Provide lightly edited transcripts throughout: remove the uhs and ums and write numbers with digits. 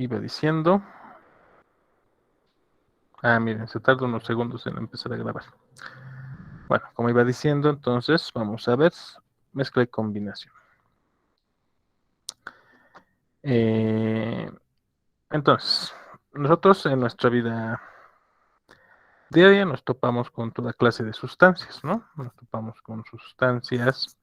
iba diciendo. Miren, se tarda unos segundos en empezar a grabar. Bueno, como iba diciendo, entonces vamos a ver mezcla y combinación. Entonces, nosotros en nuestra vida diaria nos topamos con toda clase de sustancias, ¿no? Nos topamos con sustancias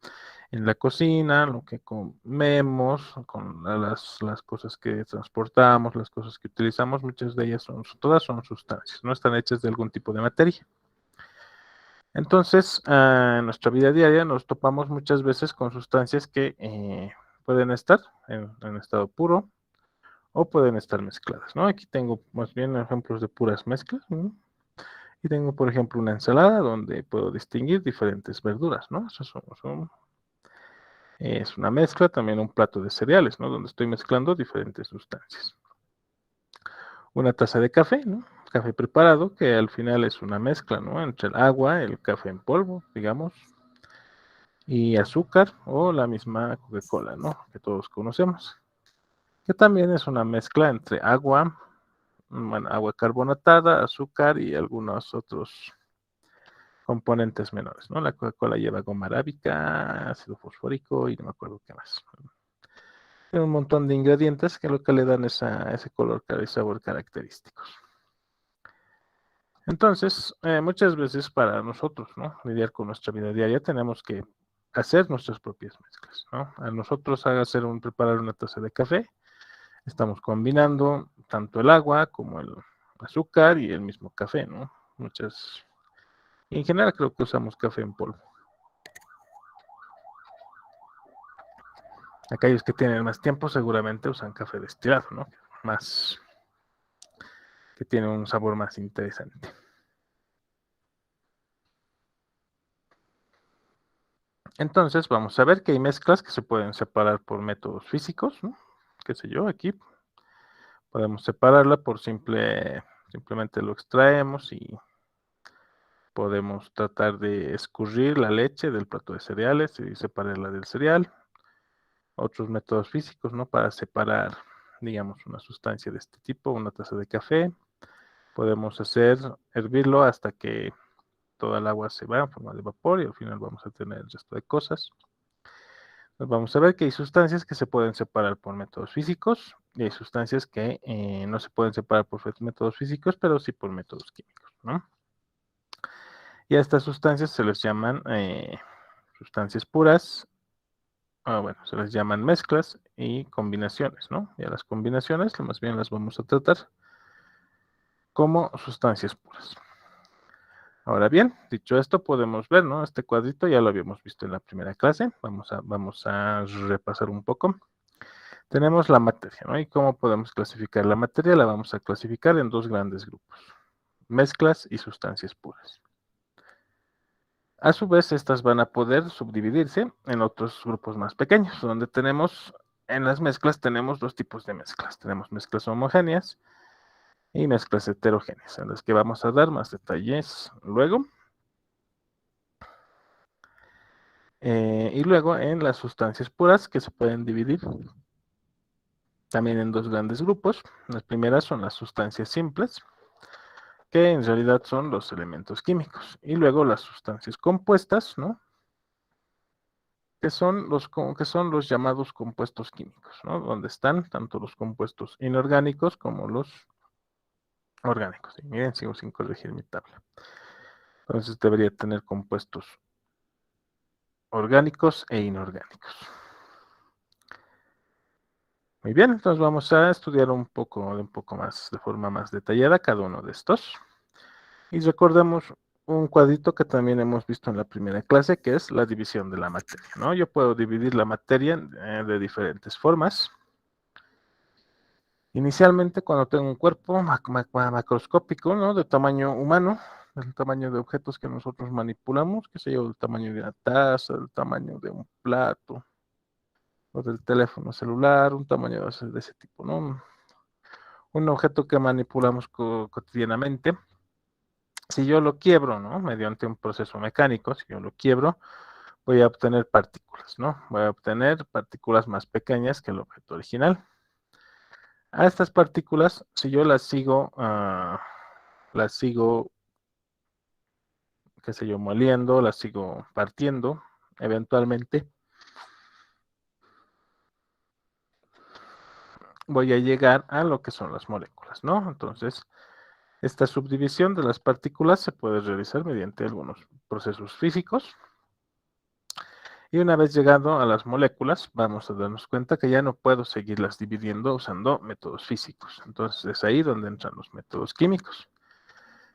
en la cocina, lo que comemos, con las cosas que transportamos, las cosas que utilizamos, muchas de ellas todas son sustancias, ¿no? Están hechas de algún tipo de materia. Entonces, en nuestra vida diaria nos topamos muchas veces con sustancias que pueden estar en estado puro o pueden estar mezcladas, ¿no? Aquí tengo más bien ejemplos de puras mezclas, ¿no? Y tengo, por ejemplo, una ensalada donde puedo distinguir diferentes verduras, ¿no? Es una mezcla, también un plato de cereales, ¿no? Donde estoy mezclando diferentes sustancias. Una taza de café, ¿no? Café preparado, que al final es una mezcla, ¿no? Entre el agua, el café en polvo, digamos, y azúcar o la misma Coca-Cola, ¿no? Que todos conocemos. Que también es una mezcla entre agua, bueno, agua carbonatada, azúcar y algunos otros componentes menores, ¿no? La Coca-Cola lleva goma arábica, ácido fosfórico y no me acuerdo qué más. Tiene un montón de ingredientes que lo que le dan ese color y sabor característicos. Entonces, muchas veces para nosotros, ¿no? Lidiar con nuestra vida diaria tenemos que hacer nuestras propias mezclas, ¿no? A nosotros preparar una taza de café, estamos combinando tanto el agua como el azúcar y el mismo café, ¿no? En general creo que usamos café en polvo. Aquellos que tienen más tiempo seguramente usan café destilado, ¿no? Que tiene un sabor más interesante. Entonces vamos a ver que hay mezclas que se pueden separar por métodos físicos, ¿no? Qué sé yo, aquí podemos separarla por simplemente lo extraemos y podemos tratar de escurrir la leche del plato de cereales y separarla del cereal. Otros métodos físicos, ¿no? Para separar, digamos, una sustancia de este tipo, una taza de café. Podemos hervirlo hasta que toda el agua se va en forma de vapor y al final vamos a tener el resto de cosas. Pues vamos a ver que hay sustancias que se pueden separar por métodos físicos y hay sustancias que no se pueden separar por métodos físicos, pero sí por métodos químicos, ¿no? Y a estas sustancias se les llaman sustancias puras, bueno, se les llaman mezclas y combinaciones, ¿no? Y a las combinaciones, más bien las vamos a tratar como sustancias puras. Ahora bien, dicho esto, podemos ver, ¿no? Este cuadrito ya lo habíamos visto en la primera clase. Vamos a repasar un poco. Tenemos la materia, ¿no? ¿Y cómo podemos clasificar la materia? La vamos a clasificar en dos grandes grupos, mezclas y sustancias puras. A su vez, estas van a poder subdividirse en otros grupos más pequeños, donde en las mezclas tenemos dos tipos de mezclas. Tenemos mezclas homogéneas y mezclas heterogéneas, en las que vamos a dar más detalles luego. Y luego en las sustancias puras, que se pueden dividir también en dos grandes grupos. Las primeras son las sustancias simples, que en realidad son los elementos químicos. Y luego las sustancias compuestas, ¿no? Que son los llamados compuestos químicos, ¿no? Donde están tanto los compuestos inorgánicos como los orgánicos. Y miren, sigo sin corregir mi tabla. Entonces debería tener compuestos orgánicos e inorgánicos. Muy bien, entonces vamos a estudiar un poco más, de forma más detallada cada uno de estos. Y recordemos un cuadrito que también hemos visto en la primera clase, que es la división de la materia, ¿no? Yo puedo dividir la materia de diferentes formas. Inicialmente, cuando tengo un cuerpo macroscópico, ¿no? De tamaño humano, del tamaño de objetos que nosotros manipulamos, qué sé yo, del tamaño de una taza, del tamaño de un plato, o del teléfono celular, un tamaño de ese tipo, ¿no? Un objeto que manipulamos cotidianamente. Si yo lo quiebro, ¿no? Mediante un proceso mecánico, si yo lo quiebro, voy a obtener partículas, ¿no? Voy a obtener partículas más pequeñas que el objeto original. A estas partículas, si yo las sigo, qué sé yo, moliendo, las sigo partiendo, eventualmente voy a llegar a lo que son las moléculas, ¿no? Entonces, esta subdivisión de las partículas se puede realizar mediante algunos procesos físicos. Y una vez llegado a las moléculas, vamos a darnos cuenta que ya no puedo seguirlas dividiendo usando métodos físicos. Entonces es ahí donde entran los métodos químicos,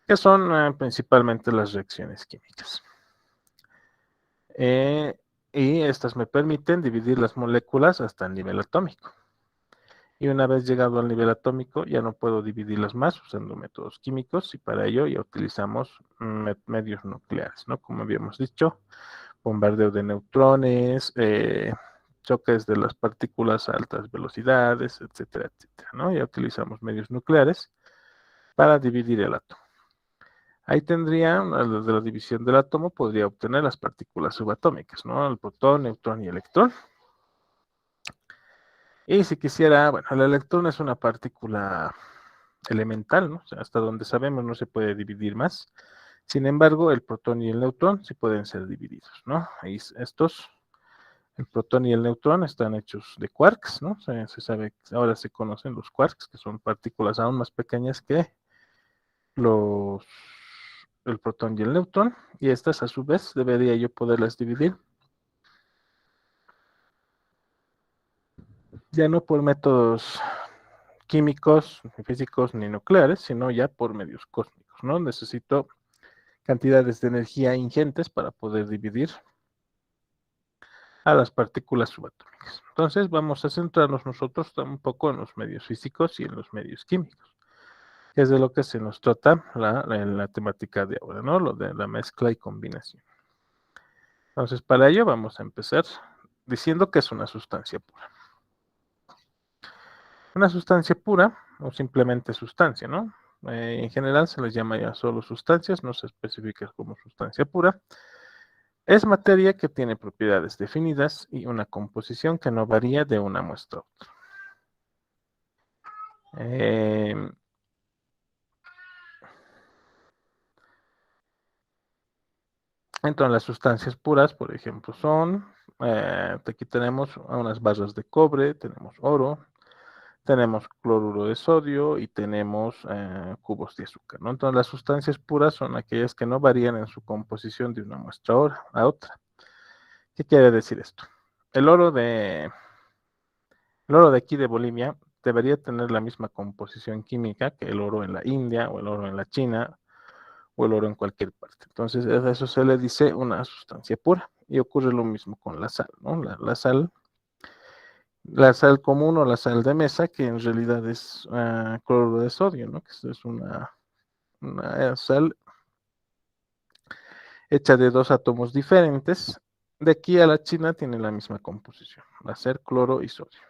que son principalmente las reacciones químicas. Y estas me permiten dividir las moléculas hasta el nivel atómico. Y una vez llegado al nivel atómico, ya no puedo dividirlas más usando métodos químicos, y para ello ya utilizamos medios nucleares, ¿no? Como habíamos dicho, bombardeo de neutrones, choques de las partículas a altas velocidades, etcétera, etcétera, ¿no? Ya utilizamos medios nucleares para dividir el átomo. Ahí tendría, de la división del átomo, podría obtener las partículas subatómicas, ¿no? El protón, neutrón y electrón. Y si quisiera, bueno, el electrón es una partícula elemental, ¿no? O sea, hasta donde sabemos no se puede dividir más. Sin embargo, el protón y el neutrón sí pueden ser divididos, ¿no? Ahí estos, el protón y el neutrón están hechos de quarks, ¿no? Se sabe, ahora se conocen los quarks, que son partículas aún más pequeñas que los, el protón y el neutrón, y estas a su vez debería yo poderlas dividir, ya no por métodos químicos, ni físicos, ni nucleares, sino ya por medios cósmicos, ¿no? Necesito cantidades de energía ingentes para poder dividir a las partículas subatómicas. Entonces vamos a centrarnos nosotros un poco en los medios físicos y en los medios químicos, que es de lo que se nos trata en la temática de ahora, ¿no? Lo de la mezcla y combinación. Entonces, para ello vamos a empezar diciendo que es una sustancia pura. Una sustancia pura, o simplemente sustancia, ¿no? En general se les llama ya solo sustancias, no se especifica como sustancia pura. Es materia que tiene propiedades definidas y una composición que no varía de una muestra a otra. Entonces, las sustancias puras, por ejemplo, son, aquí tenemos unas barras de cobre, tenemos oro, tenemos cloruro de sodio y tenemos cubos de azúcar, ¿no? Entonces, las sustancias puras son aquellas que no varían en su composición de una muestra a otra. ¿Qué quiere decir esto? El oro de aquí de Bolivia debería tener la misma composición química que el oro en la India o el oro en la China o el oro en cualquier parte. Entonces, a eso se le dice una sustancia pura. Y ocurre lo mismo con la sal, ¿no? La sal común o la sal de mesa, que en realidad es cloruro de sodio, ¿no? Que es una sal hecha de dos átomos diferentes. De aquí a la China tiene la misma composición, va a ser cloro y sodio,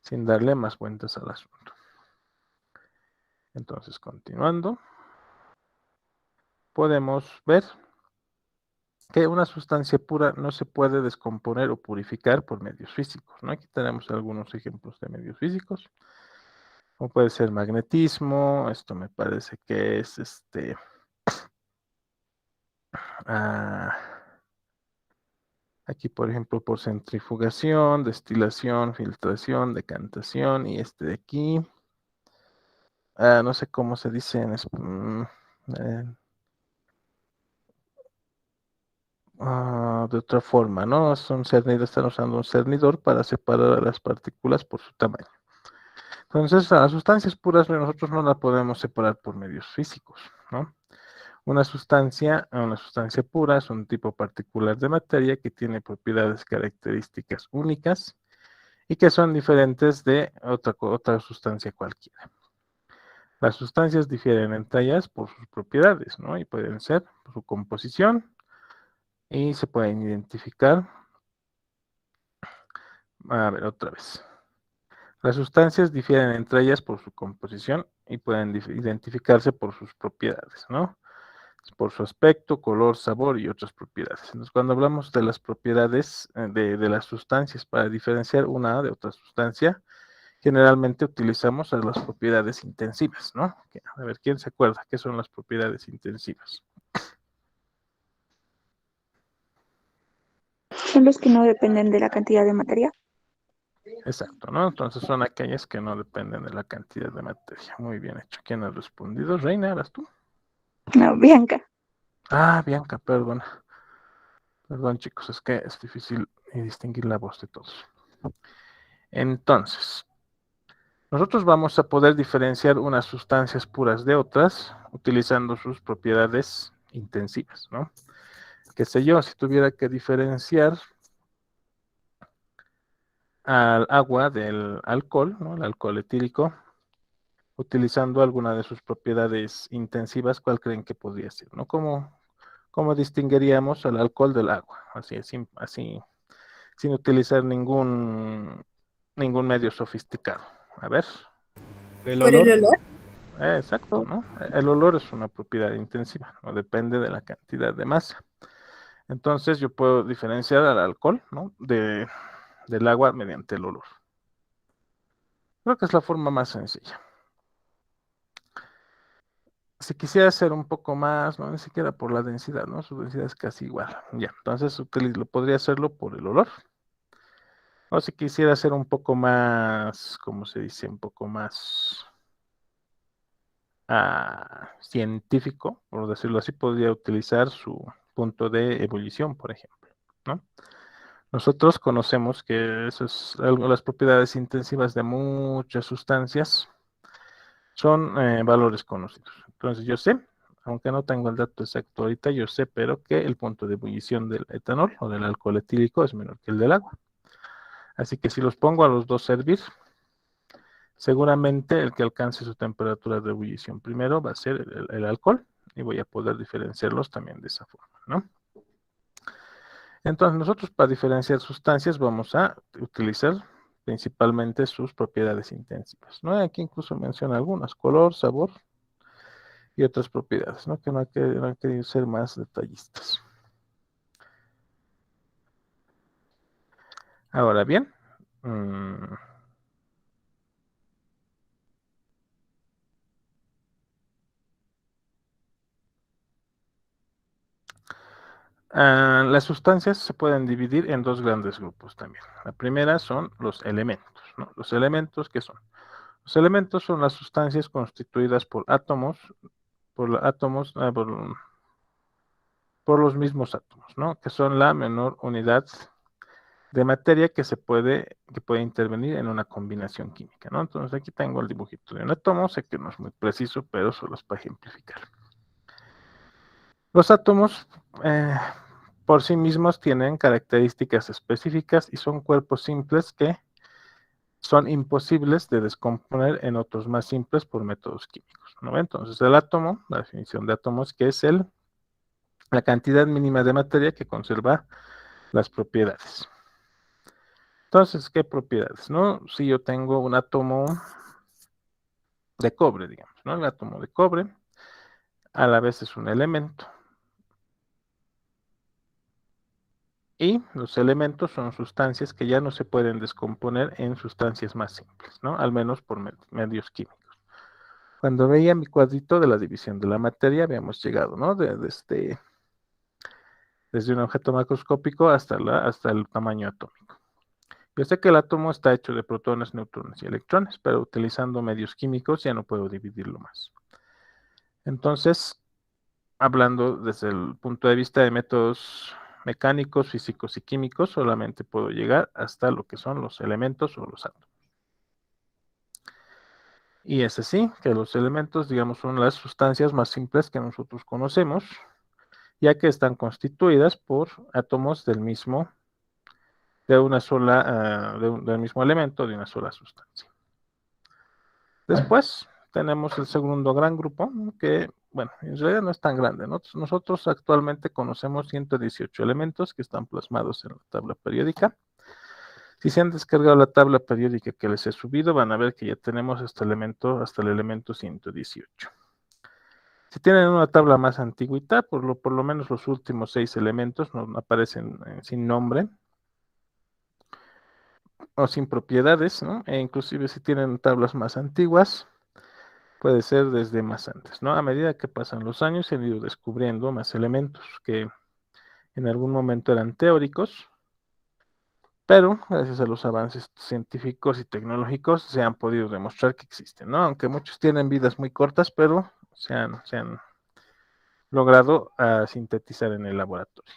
sin darle más vueltas al asunto. Entonces, continuando, podemos ver que una sustancia pura no se puede descomponer o purificar por medios físicos, ¿no? Aquí tenemos algunos ejemplos de medios físicos, como puede ser magnetismo, esto me parece que es ah, aquí por ejemplo por centrifugación, destilación, filtración, decantación, y este de aquí, no sé cómo se dice de otra forma, ¿no? Están usando un cernidor para separar a las partículas por su tamaño. Entonces, a las sustancias puras nosotros no las podemos separar por medios físicos, ¿no? Una sustancia pura es un tipo particular de materia que tiene propiedades características únicas y que son diferentes de otra sustancia cualquiera. Las sustancias difieren entre ellas por sus propiedades, ¿no? Y pueden ser por su composición, y se pueden identificar. A ver, otra vez. Las sustancias difieren entre ellas por su composición y pueden identificarse por sus propiedades, ¿no? Por su aspecto, color, sabor y otras propiedades. Entonces, cuando hablamos de las propiedades de las sustancias para diferenciar una de otra sustancia, generalmente utilizamos a las propiedades intensivas, ¿no? A ver, ¿quién se acuerda qué son las propiedades intensivas? Son los que no dependen de la cantidad de materia. Exacto, ¿no? Entonces son aquellas que no dependen de la cantidad de materia. Muy bien hecho. ¿Quién ha respondido? Reina, ¿eras tú? No, Bianca. Ah, Bianca, perdón. Perdón, chicos, es que es difícil distinguir la voz de todos. Entonces, nosotros vamos a poder diferenciar unas sustancias puras de otras utilizando sus propiedades intensivas, ¿no? Qué sé yo, si tuviera que diferenciar al agua del alcohol, ¿no? El alcohol etílico, utilizando alguna de sus propiedades intensivas, ¿cuál creen que podría ser? ¿No? ¿Cómo distinguiríamos al alcohol del agua? Así, sin utilizar ningún medio sofisticado. A ver. ¿El ¿Por el olor? Exacto, ¿no? El olor es una propiedad intensiva, no depende de la cantidad de masa. Entonces yo puedo diferenciar al alcohol, ¿no? Del agua mediante el olor. Creo que es la forma más sencilla. Si quisiera hacer un poco más, no ni siquiera por la densidad, ¿no? Su densidad es casi igual. Ya, entonces podría hacerlo por el olor. O si quisiera hacer un poco más, ¿cómo se dice? Un poco más científico, por decirlo así, podría utilizar su punto de ebullición, por ejemplo, ¿no? Nosotros conocemos que las propiedades intensivas de muchas sustancias son valores conocidos. Entonces yo sé, aunque no tengo el dato exacto ahorita, yo sé, pero que el punto de ebullición del etanol o del alcohol etílico es menor que el del agua. Así que si los pongo a los dos a hervir, seguramente el que alcance su temperatura de ebullición primero va a ser el alcohol y voy a poder diferenciarlos también de esa forma, ¿no? Entonces nosotros para diferenciar sustancias vamos a utilizar principalmente sus propiedades intensivas, ¿no? Aquí incluso menciona algunas, color, sabor y otras propiedades, ¿no? Que no hay que ser más detallistas. Ahora bien, las sustancias se pueden dividir en dos grandes grupos también. La primera son los elementos, ¿no? Los elementos, ¿qué son? Los elementos son las sustancias constituidas por átomos, por los mismos átomos, ¿no? Que son la menor unidad de materia que puede intervenir en una combinación química, ¿no? Entonces aquí tengo el dibujito de un átomo, sé que no es muy preciso, pero solo es para ejemplificar. Los átomos por sí mismos tienen características específicas y son cuerpos simples que son imposibles de descomponer en otros más simples por métodos químicos, ¿no? Entonces el átomo, la definición de átomo es que es la cantidad mínima de materia que conserva las propiedades. Entonces, ¿qué propiedades? ¿No? Si yo tengo un átomo de cobre, digamos, ¿no? El átomo de cobre a la vez es un elemento. Y los elementos son sustancias que ya no se pueden descomponer en sustancias más simples, ¿no? Al menos por medios químicos. Cuando veía mi cuadrito de la división de la materia, habíamos llegado, ¿no? Desde un objeto macroscópico hasta el tamaño atómico. Yo sé que el átomo está hecho de protones, neutrones y electrones, pero utilizando medios químicos ya no puedo dividirlo más. Entonces, hablando desde el punto de vista de métodos mecánicos, físicos y químicos, solamente puedo llegar hasta lo que son los elementos o los átomos. Y es así que los elementos, digamos, son las sustancias más simples que nosotros conocemos, ya que están constituidas por átomos del mismo elemento, de una sola sustancia. Después tenemos el segundo gran grupo, que, bueno, en realidad no es tan grande, ¿no? Nosotros actualmente conocemos 118 elementos que están plasmados en la tabla periódica. Si se han descargado la tabla periódica que les he subido, van a ver que ya tenemos hasta el elemento 118. Si tienen una tabla más antigüita, por lo menos los últimos 6 elementos nos aparecen sin nombre. o sin propiedades, ¿no? E inclusive si tienen tablas más antiguas, puede ser desde más antes, ¿no? A medida que pasan los años se han ido descubriendo más elementos que en algún momento eran teóricos, pero gracias a los avances científicos y tecnológicos se han podido demostrar que existen, ¿no? Aunque muchos tienen vidas muy cortas, pero se han logrado sintetizar en el laboratorio.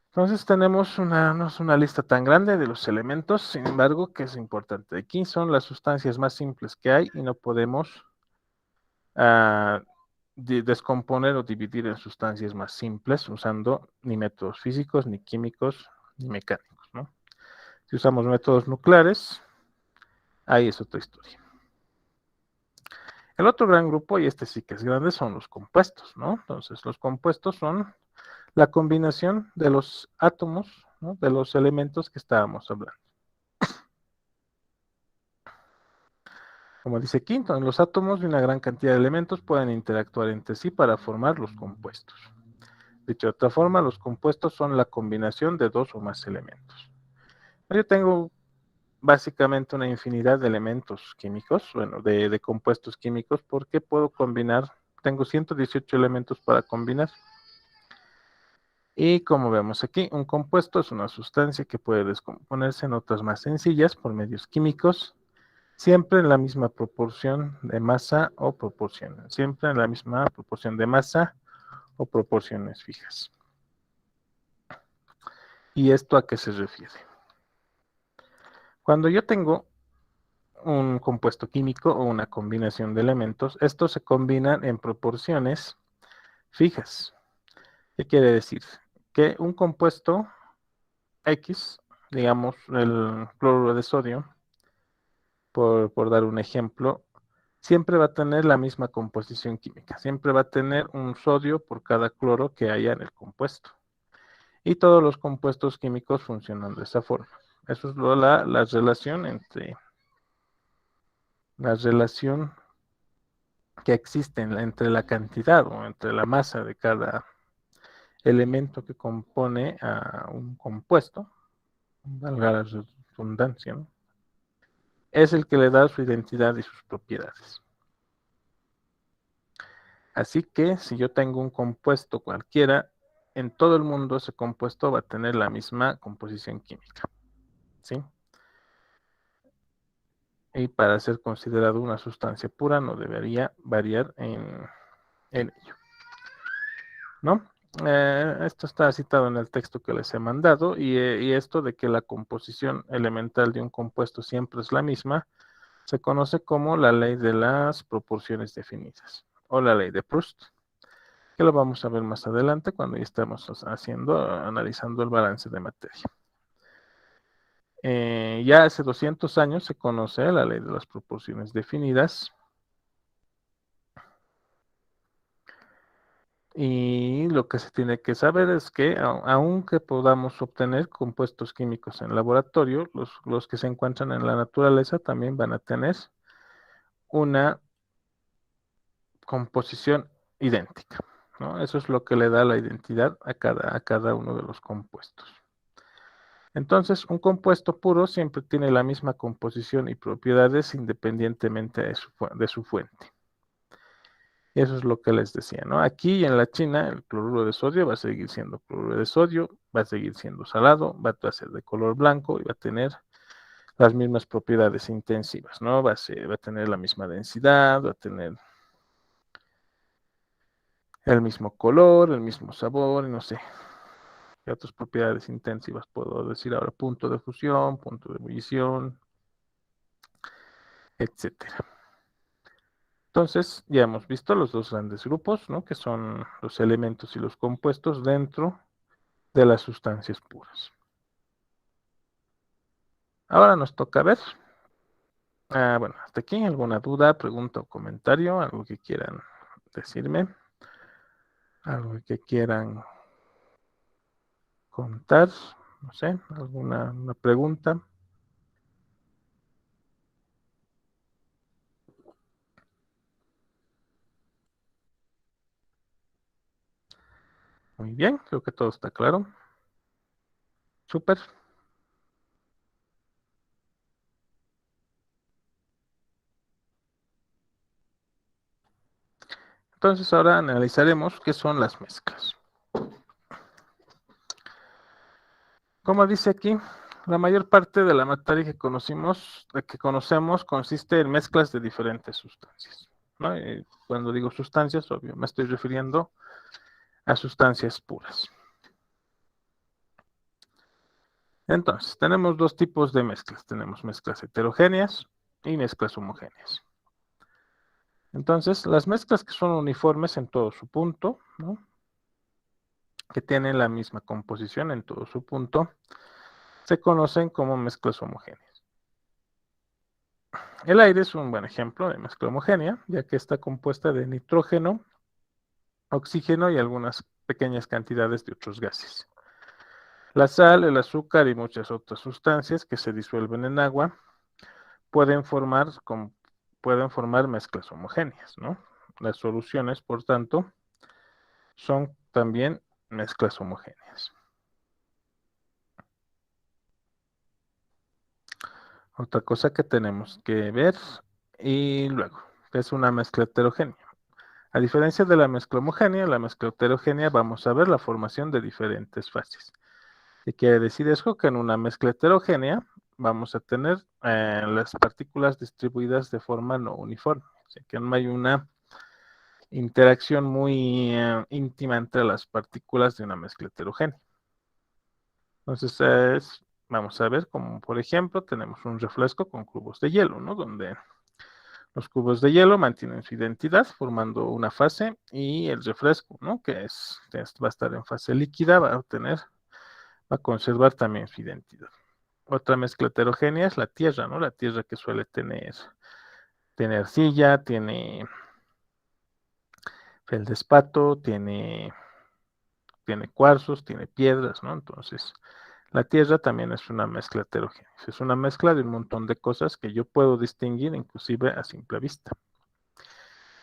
Entonces tenemos no es una lista tan grande de los elementos, sin embargo, que es importante. Aquí son las sustancias más simples que hay y no podemos descomponer o dividir en sustancias más simples usando ni métodos físicos, ni químicos, ni mecánicos, ¿no? Si usamos métodos nucleares, ahí es otra historia. El otro gran grupo, y este sí que es grande, son los compuestos, ¿no? Entonces, los compuestos son la combinación de los átomos, ¿no? De los elementos que estábamos hablando. Como dice aquí, entonces, los átomos de una gran cantidad de elementos pueden interactuar entre sí para formar los compuestos. Dicho de otra forma, los compuestos son la combinación de dos o más elementos. Yo tengo básicamente una infinidad de elementos químicos, bueno, de compuestos químicos, porque puedo combinar, tengo 118 elementos para combinar. Y como vemos aquí, un compuesto es una sustancia que puede descomponerse en otras más sencillas por medios químicos, siempre en la misma proporción de masa o proporciones, siempre en la misma proporción de masa o proporciones fijas. ¿Y esto a qué se refiere? Cuando yo tengo un compuesto químico o una combinación de elementos, estos se combinan en proporciones fijas. ¿Qué quiere decir? Que un compuesto X, digamos el cloruro de sodio, por dar un ejemplo, siempre va a tener la misma composición química, siempre va a tener un sodio por cada cloro que haya en el compuesto. Y todos los compuestos químicos funcionan de esa forma. Eso es la relación la relación que existe entre la cantidad o entre la masa de cada elemento que compone a un compuesto, valga la redundancia, ¿no? Es el que le da su identidad y sus propiedades. Así que si yo tengo un compuesto cualquiera, en todo el mundo ese compuesto va a tener la misma composición química, ¿sí? Y para ser considerado una sustancia pura no debería variar en ello, ¿no? Esto está citado en el texto que les he mandado y esto de que la composición elemental de un compuesto siempre es la misma, se conoce como la ley de las proporciones definidas o la ley de Proust, que lo vamos a ver más adelante cuando ya estemos analizando el balance de materia. Ya hace 200 años se conoce la ley de las proporciones definidas y lo que se tiene que saber es que aunque podamos obtener compuestos químicos en laboratorio, los que se encuentran en la naturaleza también van a tener una composición idéntica, ¿no? Eso es lo que le da la identidad a cada uno de los compuestos. Entonces, un compuesto puro siempre tiene la misma composición y propiedades independientemente de su fuente. Eso es lo que les decía, ¿no? Aquí en la China, el cloruro de sodio va a seguir siendo cloruro de sodio, va a seguir siendo salado, va a ser de color blanco y va a tener las mismas propiedades intensivas, ¿no? Va a tener la misma densidad, va a tener el mismo color, el mismo sabor, y no sé qué otras propiedades intensivas puedo decir ahora, punto de fusión, punto de ebullición, etcétera. Entonces, ya hemos visto los dos grandes grupos, ¿no? Que son los elementos y los compuestos dentro de las sustancias puras. Ahora nos toca ver, bueno, hasta aquí, ¿alguna duda, pregunta o comentario? ¿Algo que quieran decirme? ¿Algo que quieran contar? No sé, ¿alguna una pregunta? Muy bien, creo que todo está claro. Súper. Entonces ahora analizaremos qué son las mezclas. Como dice aquí, la mayor parte de la materia que conocemos consiste en mezclas de diferentes sustancias, ¿no? Cuando digo sustancias, obvio, me estoy refiriendo a sustancias puras. Entonces, tenemos dos tipos de mezclas. Tenemos mezclas heterogéneas y mezclas homogéneas. Entonces, las mezclas que son uniformes en todo su punto, ¿no? Que tienen la misma composición en todo su punto, se conocen como mezclas homogéneas. El aire es un buen ejemplo de mezcla homogénea, ya que está compuesta de nitrógeno, oxígeno y algunas pequeñas cantidades de otros gases. La sal, el azúcar y muchas otras sustancias que se disuelven en agua pueden formar mezclas homogéneas, ¿no? Las soluciones, por tanto, son también mezclas homogéneas. Otra cosa que tenemos que ver y luego, que es una mezcla heterogénea. A diferencia de la mezcla heterogénea vamos a ver la formación de diferentes fases. ¿Qué quiere decir eso? Que en una mezcla heterogénea vamos a tener las partículas distribuidas de forma no uniforme. O sea, que no hay una interacción muy íntima entre las partículas de una mezcla heterogénea. Entonces, vamos a ver como, por ejemplo, tenemos un refresco con cubos de hielo, ¿no? Donde los cubos de hielo mantienen su identidad formando una fase y el refresco, ¿no? Que va a estar en fase líquida, va a conservar también su identidad. Otra mezcla heterogénea es la tierra, ¿no? La tierra que suele tener arcilla, tiene feldespato, tiene cuarzos, tiene piedras, ¿no? Entonces, la tierra también es una mezcla heterogénea. Es una mezcla de un montón de cosas que yo puedo distinguir inclusive a simple vista.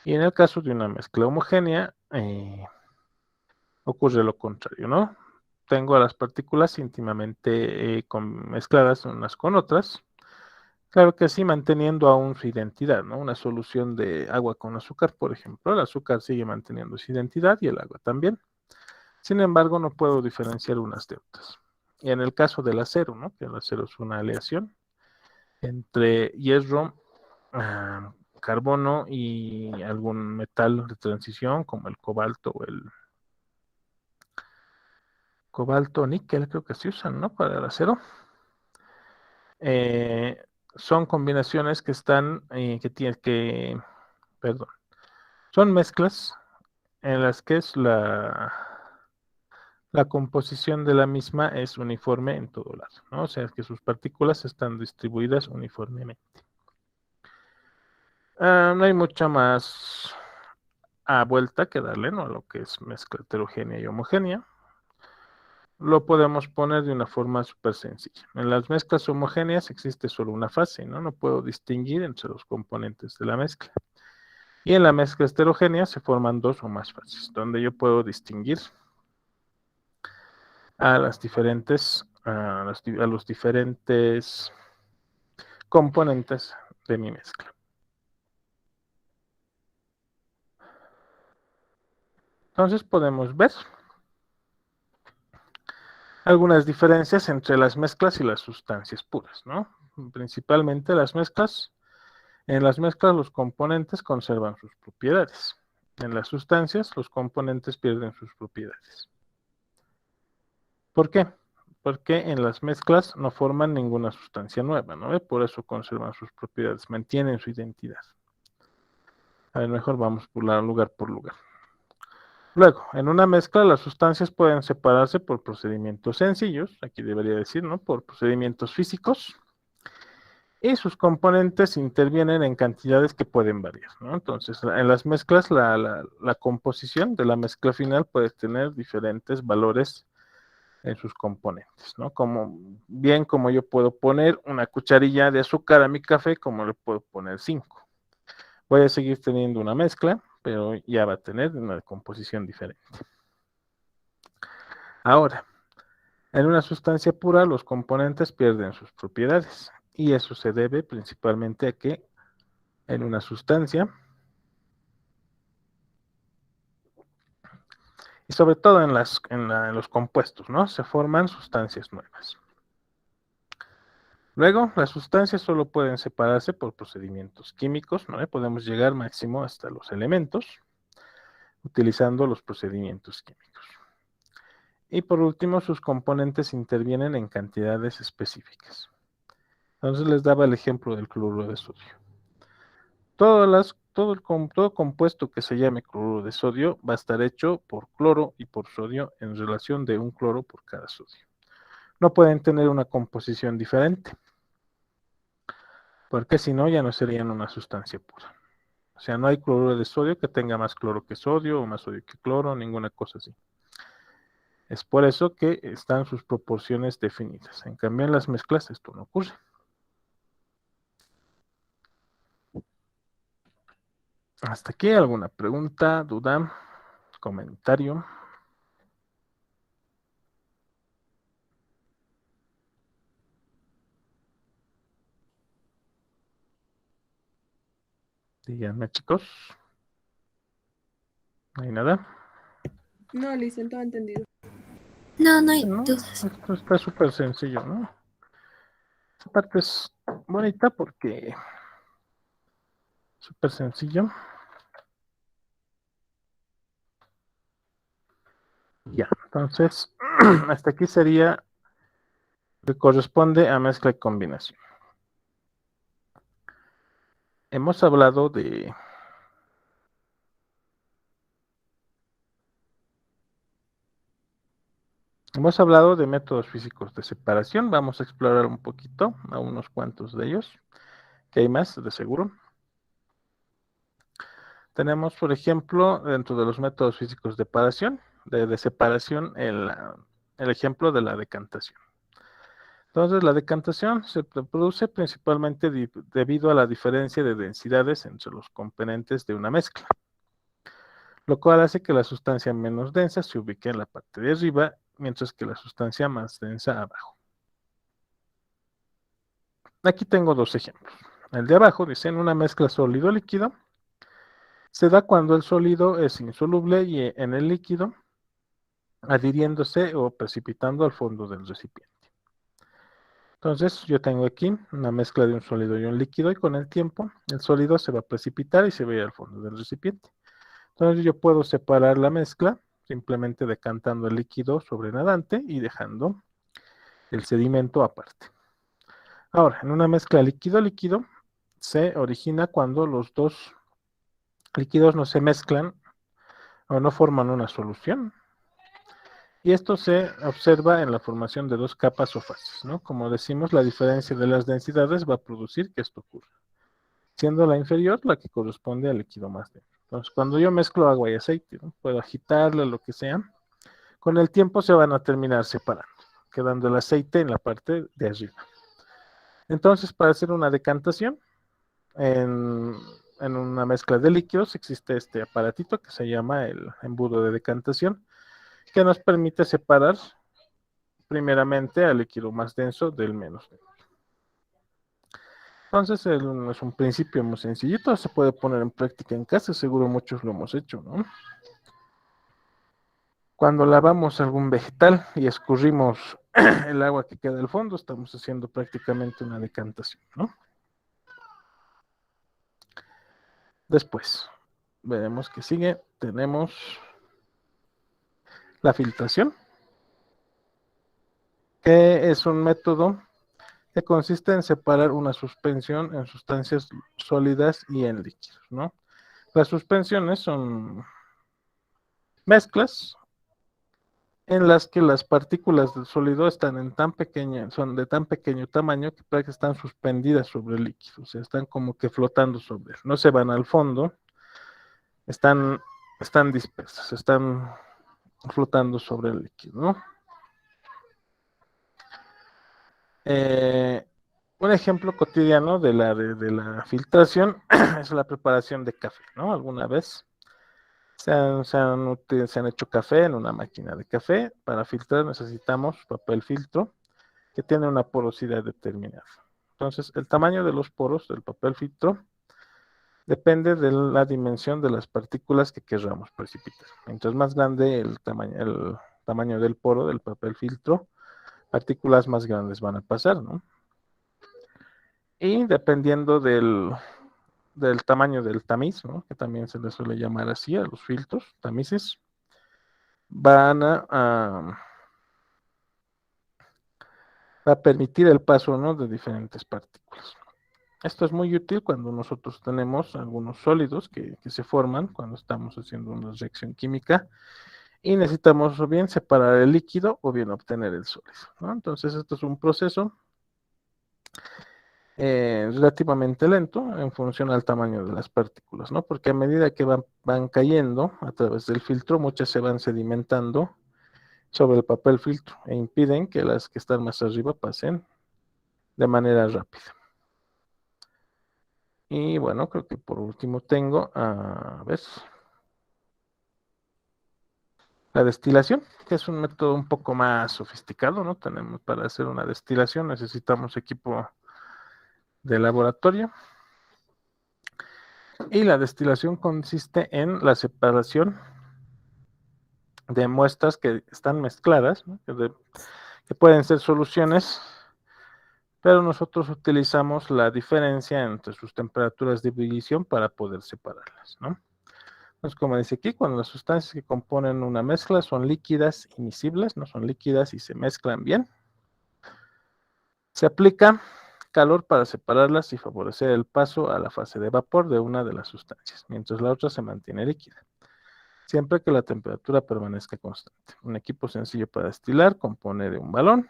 Y en el caso de una mezcla homogénea, ocurre lo contrario, ¿no? Tengo a las partículas íntimamente mezcladas unas con otras. Claro que sí, manteniendo aún su identidad, ¿no? Una solución de agua con azúcar, por ejemplo, el azúcar sigue manteniendo su identidad y el agua también. Sin embargo, no puedo diferenciar unas de otras. Y en el caso del acero, ¿no? Que el acero es una aleación entre hierro, carbono y algún metal de transición como el cobalto o el níquel, creo que se usan, ¿no? Para el acero. Son combinaciones que están, perdón, son mezclas en las que la composición de la misma es uniforme en todo lado, ¿no? O sea, que sus partículas están distribuidas uniformemente. No hay mucha más vuelta que darle, ¿no? A lo que es mezcla heterogénea y homogénea. Lo podemos poner de una forma súper sencilla. En las mezclas homogéneas existe solo una fase, ¿no? No puedo distinguir entre los componentes de la mezcla. Y en la mezcla heterogénea se forman dos o más fases, donde yo puedo distinguir a los diferentes componentes de mi mezcla. Entonces podemos ver algunas diferencias entre las mezclas y las sustancias puras, ¿no? Principalmente las mezclas. En las mezclas los componentes conservan sus propiedades. En las sustancias los componentes pierden sus propiedades. ¿Por qué? Porque en las mezclas no forman ninguna sustancia nueva, ¿no? Por eso conservan sus propiedades, mantienen su identidad. A ver, mejor vamos por lugar por lugar. Luego, en una mezcla las sustancias pueden separarse por procedimientos sencillos, aquí debería decir, ¿no? Por procedimientos físicos, y sus componentes intervienen en cantidades que pueden variar, ¿no? Entonces, en las mezclas, la composición de la mezcla final puede tener diferentes valores en sus componentes, ¿no? Como yo puedo poner una cucharilla de azúcar a mi café, como le puedo poner 5. Voy a seguir teniendo una mezcla, pero ya va a tener una composición diferente. Ahora, en una sustancia pura los componentes pierden sus propiedades y eso se debe principalmente a que en una sustancia Y sobre todo en los compuestos, ¿no? Se forman sustancias nuevas. Luego, las sustancias solo pueden separarse por procedimientos químicos, ¿no? Podemos llegar máximo hasta los elementos utilizando los procedimientos químicos. Y por último, sus componentes intervienen en cantidades específicas. Entonces les daba el ejemplo del cloruro de sodio. Todo compuesto que se llame cloruro de sodio va a estar hecho por cloro y por sodio en relación de un cloro por cada sodio. No pueden tener una composición diferente, porque si no ya no serían una sustancia pura. O sea, no hay cloruro de sodio que tenga más cloro que sodio o más sodio que cloro, ninguna cosa así. Es por eso que están sus proporciones definidas. En cambio, en las mezclas esto no ocurre. Hasta aquí, ¿alguna pregunta, duda, comentario? Díganme, chicos. ¿No hay nada? No, listo, todo entendido. No, no hay ¿No? dudas. Esto está súper sencillo, ¿no? Esta parte es bonita porque súper sencillo. Ya, entonces, hasta aquí sería lo que corresponde a mezcla y combinación. Hemos hablado de métodos físicos de separación. Vamos a explorar un poquito a unos cuantos de ellos, que hay más de seguro. Tenemos, por ejemplo, dentro de los métodos físicos de separación, el ejemplo de la decantación. Entonces, la decantación se produce principalmente debido a la diferencia de densidades entre los componentes de una mezcla, lo cual hace que la sustancia menos densa se ubique en la parte de arriba, mientras que la sustancia más densa abajo. Aquí tengo dos ejemplos. El de abajo dice: en una mezcla sólido-líquido, se da cuando el sólido es insoluble y en el líquido, adhiriéndose o precipitando al fondo del recipiente. Entonces, yo tengo aquí una mezcla de un sólido y un líquido, y con el tiempo el sólido se va a precipitar y se va a ir al fondo del recipiente. Entonces, yo puedo separar la mezcla simplemente decantando el líquido sobre nadante y dejando el sedimento aparte. Ahora, en una mezcla líquido-líquido se origina cuando los dos líquidos no se mezclan o no forman una solución. Y esto se observa en la formación de dos capas o fases, ¿no? Como decimos, la diferencia de las densidades va a producir que esto ocurra, siendo la inferior la que corresponde al líquido más denso. Entonces, cuando yo mezclo agua y aceite, ¿no? Puedo agitarla, lo que sea, con el tiempo se van a terminar separando, quedando el aceite en la parte de arriba. Entonces, para hacer una decantación, en una mezcla de líquidos existe este aparatito que se llama el embudo de decantación, que nos permite separar primeramente al líquido más denso del menos denso. Entonces es un principio muy sencillito, se puede poner en práctica en casa, seguro muchos lo hemos hecho, ¿no? Cuando lavamos algún vegetal y escurrimos el agua que queda al fondo, estamos haciendo prácticamente una decantación, ¿no? Después, veremos que sigue, tenemos la filtración, que es un método que consiste en separar una suspensión en sustancias sólidas y en líquidos, ¿no? Las suspensiones son mezclas en las que las partículas del sólido son de tan pequeño tamaño que prácticamente están suspendidas sobre el líquido, o sea, están como que flotando sobre él, no se van al fondo, están dispersas, están flotando sobre el líquido, ¿no? Un ejemplo cotidiano de la filtración es la preparación de café, ¿no? Alguna vez se han hecho café en una máquina de café. Para filtrar necesitamos papel filtro que tiene una porosidad determinada. Entonces, el tamaño de los poros del papel filtro depende de la dimensión de las partículas que queramos precipitar. Mientras más grande el tamaño del poro del papel filtro, partículas más grandes van a pasar, ¿no? Y dependiendo del tamaño del tamiz, ¿no? Que también se le suele llamar así a los filtros, tamices, van a permitir el paso, ¿no? De diferentes partículas. Esto es muy útil cuando nosotros tenemos algunos sólidos que se forman cuando estamos haciendo una reacción química y necesitamos o bien separar el líquido o bien obtener el sólido, ¿no? Entonces esto es un proceso relativamente lento en función al tamaño de las partículas, ¿no? Porque a medida que van cayendo a través del filtro, muchas se van sedimentando sobre el papel filtro e impiden que las que están más arriba pasen de manera rápida. Y bueno, creo que por último tengo, a ver, la destilación, que es un método un poco más sofisticado, ¿no? Tenemos para hacer una destilación, necesitamos equipo de laboratorio. Y la destilación consiste en la separación de muestras que están mezcladas, ¿no? que pueden ser soluciones, pero nosotros utilizamos la diferencia entre sus temperaturas de ebullición para poder separarlas, ¿no? Entonces, como dice aquí, cuando las sustancias que componen una mezcla son líquidas y miscibles, no son líquidas y se mezclan bien, se aplica calor para separarlas y favorecer el paso a la fase de vapor de una de las sustancias, mientras la otra se mantiene líquida, siempre que la temperatura permanezca constante. Un equipo sencillo para destilar compone de un balón,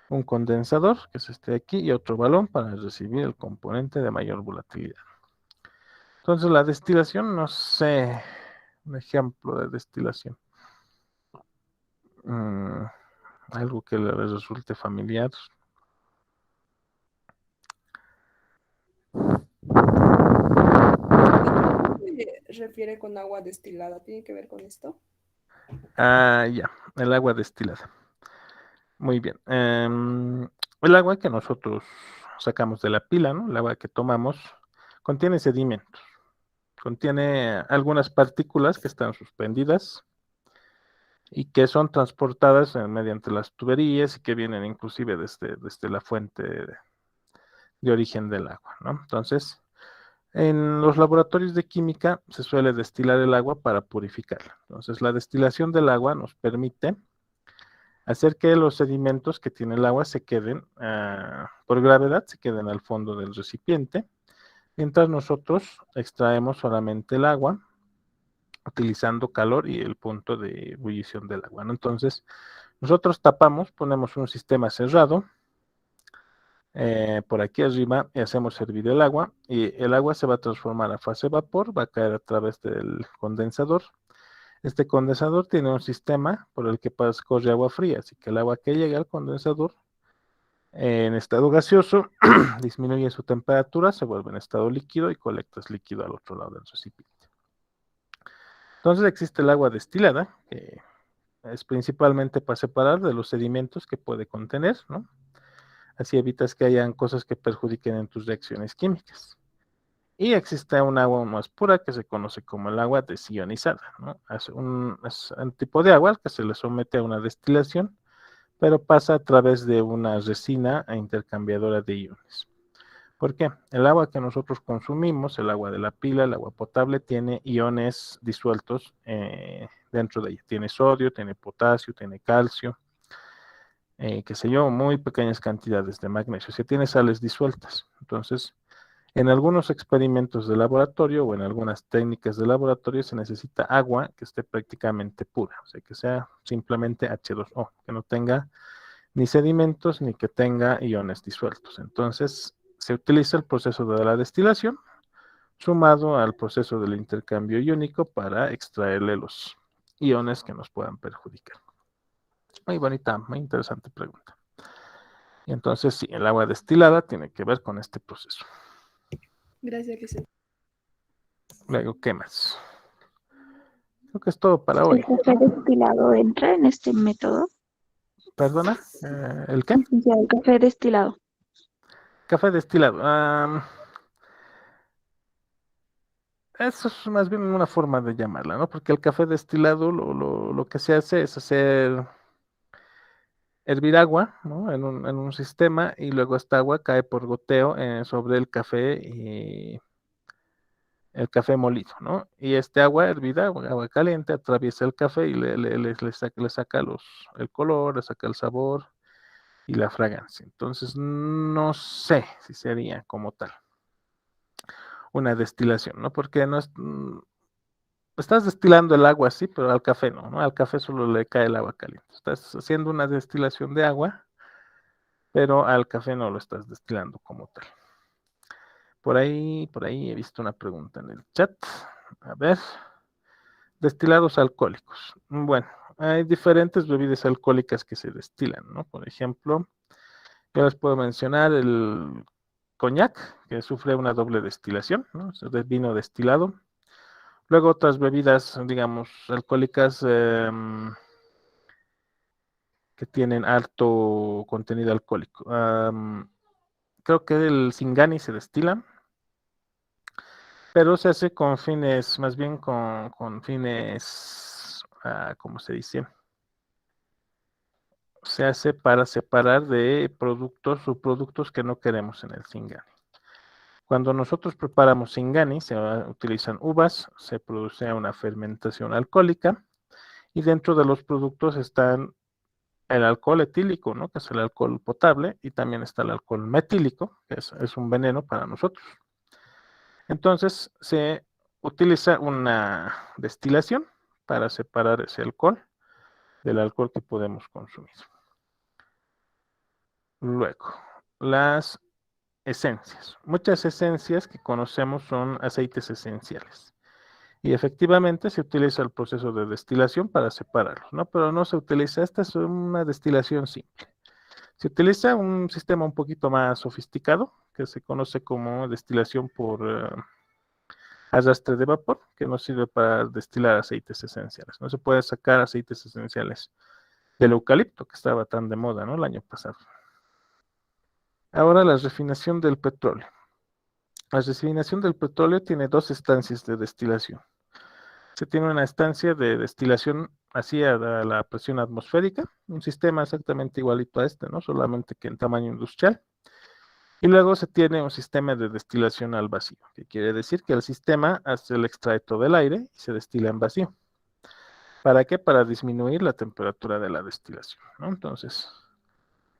un condensador, que es este de aquí, y otro balón para recibir el componente de mayor volatilidad. Entonces, la destilación, no sé, un ejemplo de destilación. Algo que le resulte familiar. ¿Se refiere con agua destilada? ¿Tiene que ver con esto? Ya, el agua destilada. Muy bien. El agua que nosotros sacamos de la pila, ¿no? El agua que tomamos contiene sedimentos. Contiene algunas partículas que están suspendidas y que son transportadas mediante las tuberías y que vienen inclusive desde la fuente de origen del agua, ¿no? Entonces, en los laboratorios de química se suele destilar el agua para purificarla. Entonces, la destilación del agua nos permite hacer que los sedimentos que tiene el agua se queden, por gravedad, se queden al fondo del recipiente, mientras nosotros extraemos solamente el agua utilizando calor y el punto de ebullición del agua, ¿no? Entonces, nosotros tapamos, ponemos un sistema cerrado por aquí arriba y hacemos hervir el agua y el agua se va a transformar a fase vapor, va a caer a través del condensador. Este condensador tiene un sistema por el que corre agua fría, así que el agua que llega al condensador en estado gaseoso disminuye su temperatura, se vuelve en estado líquido y colectas líquido al otro lado del recipiente. Entonces existe el agua destilada, que es principalmente para separar de los sedimentos que puede contener, ¿no? Así evitas que hayan cosas que perjudiquen en tus reacciones químicas. Y existe un agua más pura que se conoce como el agua desionizada, ¿no? Es un tipo de agua que se le somete a una destilación, pero pasa a través de una resina intercambiadora de iones. ¿Por qué? El agua que nosotros consumimos, el agua de la pila, el agua potable, tiene iones disueltos dentro de ella. Tiene sodio, tiene potasio, tiene calcio, qué sé yo, muy pequeñas cantidades de magnesio. O sea, tiene sales disueltas. Entonces, en algunos experimentos de laboratorio o en algunas técnicas de laboratorio se necesita agua que esté prácticamente pura, o sea, que sea simplemente H2O, que no tenga ni sedimentos ni que tenga iones disueltos. Entonces, se utiliza el proceso de la destilación sumado al proceso del intercambio iónico para extraerle los iones que nos puedan perjudicar. Muy bonita, muy interesante pregunta. Y entonces, sí, el agua destilada tiene que ver con este proceso. Gracias, licenciado. Luego, ¿qué más? Creo que es todo para hoy. ¿El café destilado entra en este método? ¿Perdona? ¿El qué? Licenciado, el café destilado. Café destilado. Eso es más bien una forma de llamarla, ¿no? Porque el café destilado lo que se hace es hervir agua, ¿no? En un sistema y luego esta agua cae por goteo sobre el café y el café molido, ¿no? Y este agua hervida, agua caliente, atraviesa el café y le saca el color, le saca el sabor y la fragancia. Entonces, no sé si sería como tal una destilación, ¿no? Porque no es, estás destilando el agua, sí, pero al café no, ¿no? Al café solo le cae el agua caliente. Estás haciendo una destilación de agua, pero al café no lo estás destilando como tal. Por ahí he visto una pregunta en el chat. A ver. Destilados alcohólicos. Bueno, hay diferentes bebidas alcohólicas que se destilan, ¿no? Por ejemplo, yo les puedo mencionar el coñac, que sufre una doble destilación, ¿no? Es de vino destilado. Luego otras bebidas, digamos, alcohólicas que tienen alto contenido alcohólico. Creo que el Singani se destila, pero se hace con fines, más bien con fines, ¿cómo se dice? Se hace para separar de productos, subproductos que no queremos en el Singani. Cuando nosotros preparamos Singani, se utilizan uvas, se produce una fermentación alcohólica y dentro de los productos están el alcohol etílico, ¿no? Que es el alcohol potable, y también está el alcohol metílico, que es un veneno para nosotros. Entonces se utiliza una destilación para separar ese alcohol del alcohol que podemos consumir. Luego, las esencias. Muchas esencias que conocemos son aceites esenciales. Y efectivamente se utiliza el proceso de destilación para separarlos, ¿no? Pero no se utiliza, esta es una destilación simple. Se utiliza un sistema un poquito más sofisticado, que se conoce como destilación por arrastre de vapor, que nos sirve para destilar aceites esenciales. No se puede sacar aceites esenciales del eucalipto, que estaba tan de moda, ¿no? El año pasado. Ahora la refinación del petróleo. La refinación del petróleo tiene dos estancias de destilación. Se tiene una estancia de destilación hacia la presión atmosférica, un sistema exactamente igualito a este, ¿no? Solamente que en tamaño industrial. Y luego se tiene un sistema de destilación al vacío, que quiere decir que el sistema hace el extracto del aire y se destila en vacío. ¿Para qué? Para disminuir la temperatura de la destilación, ¿no? Entonces,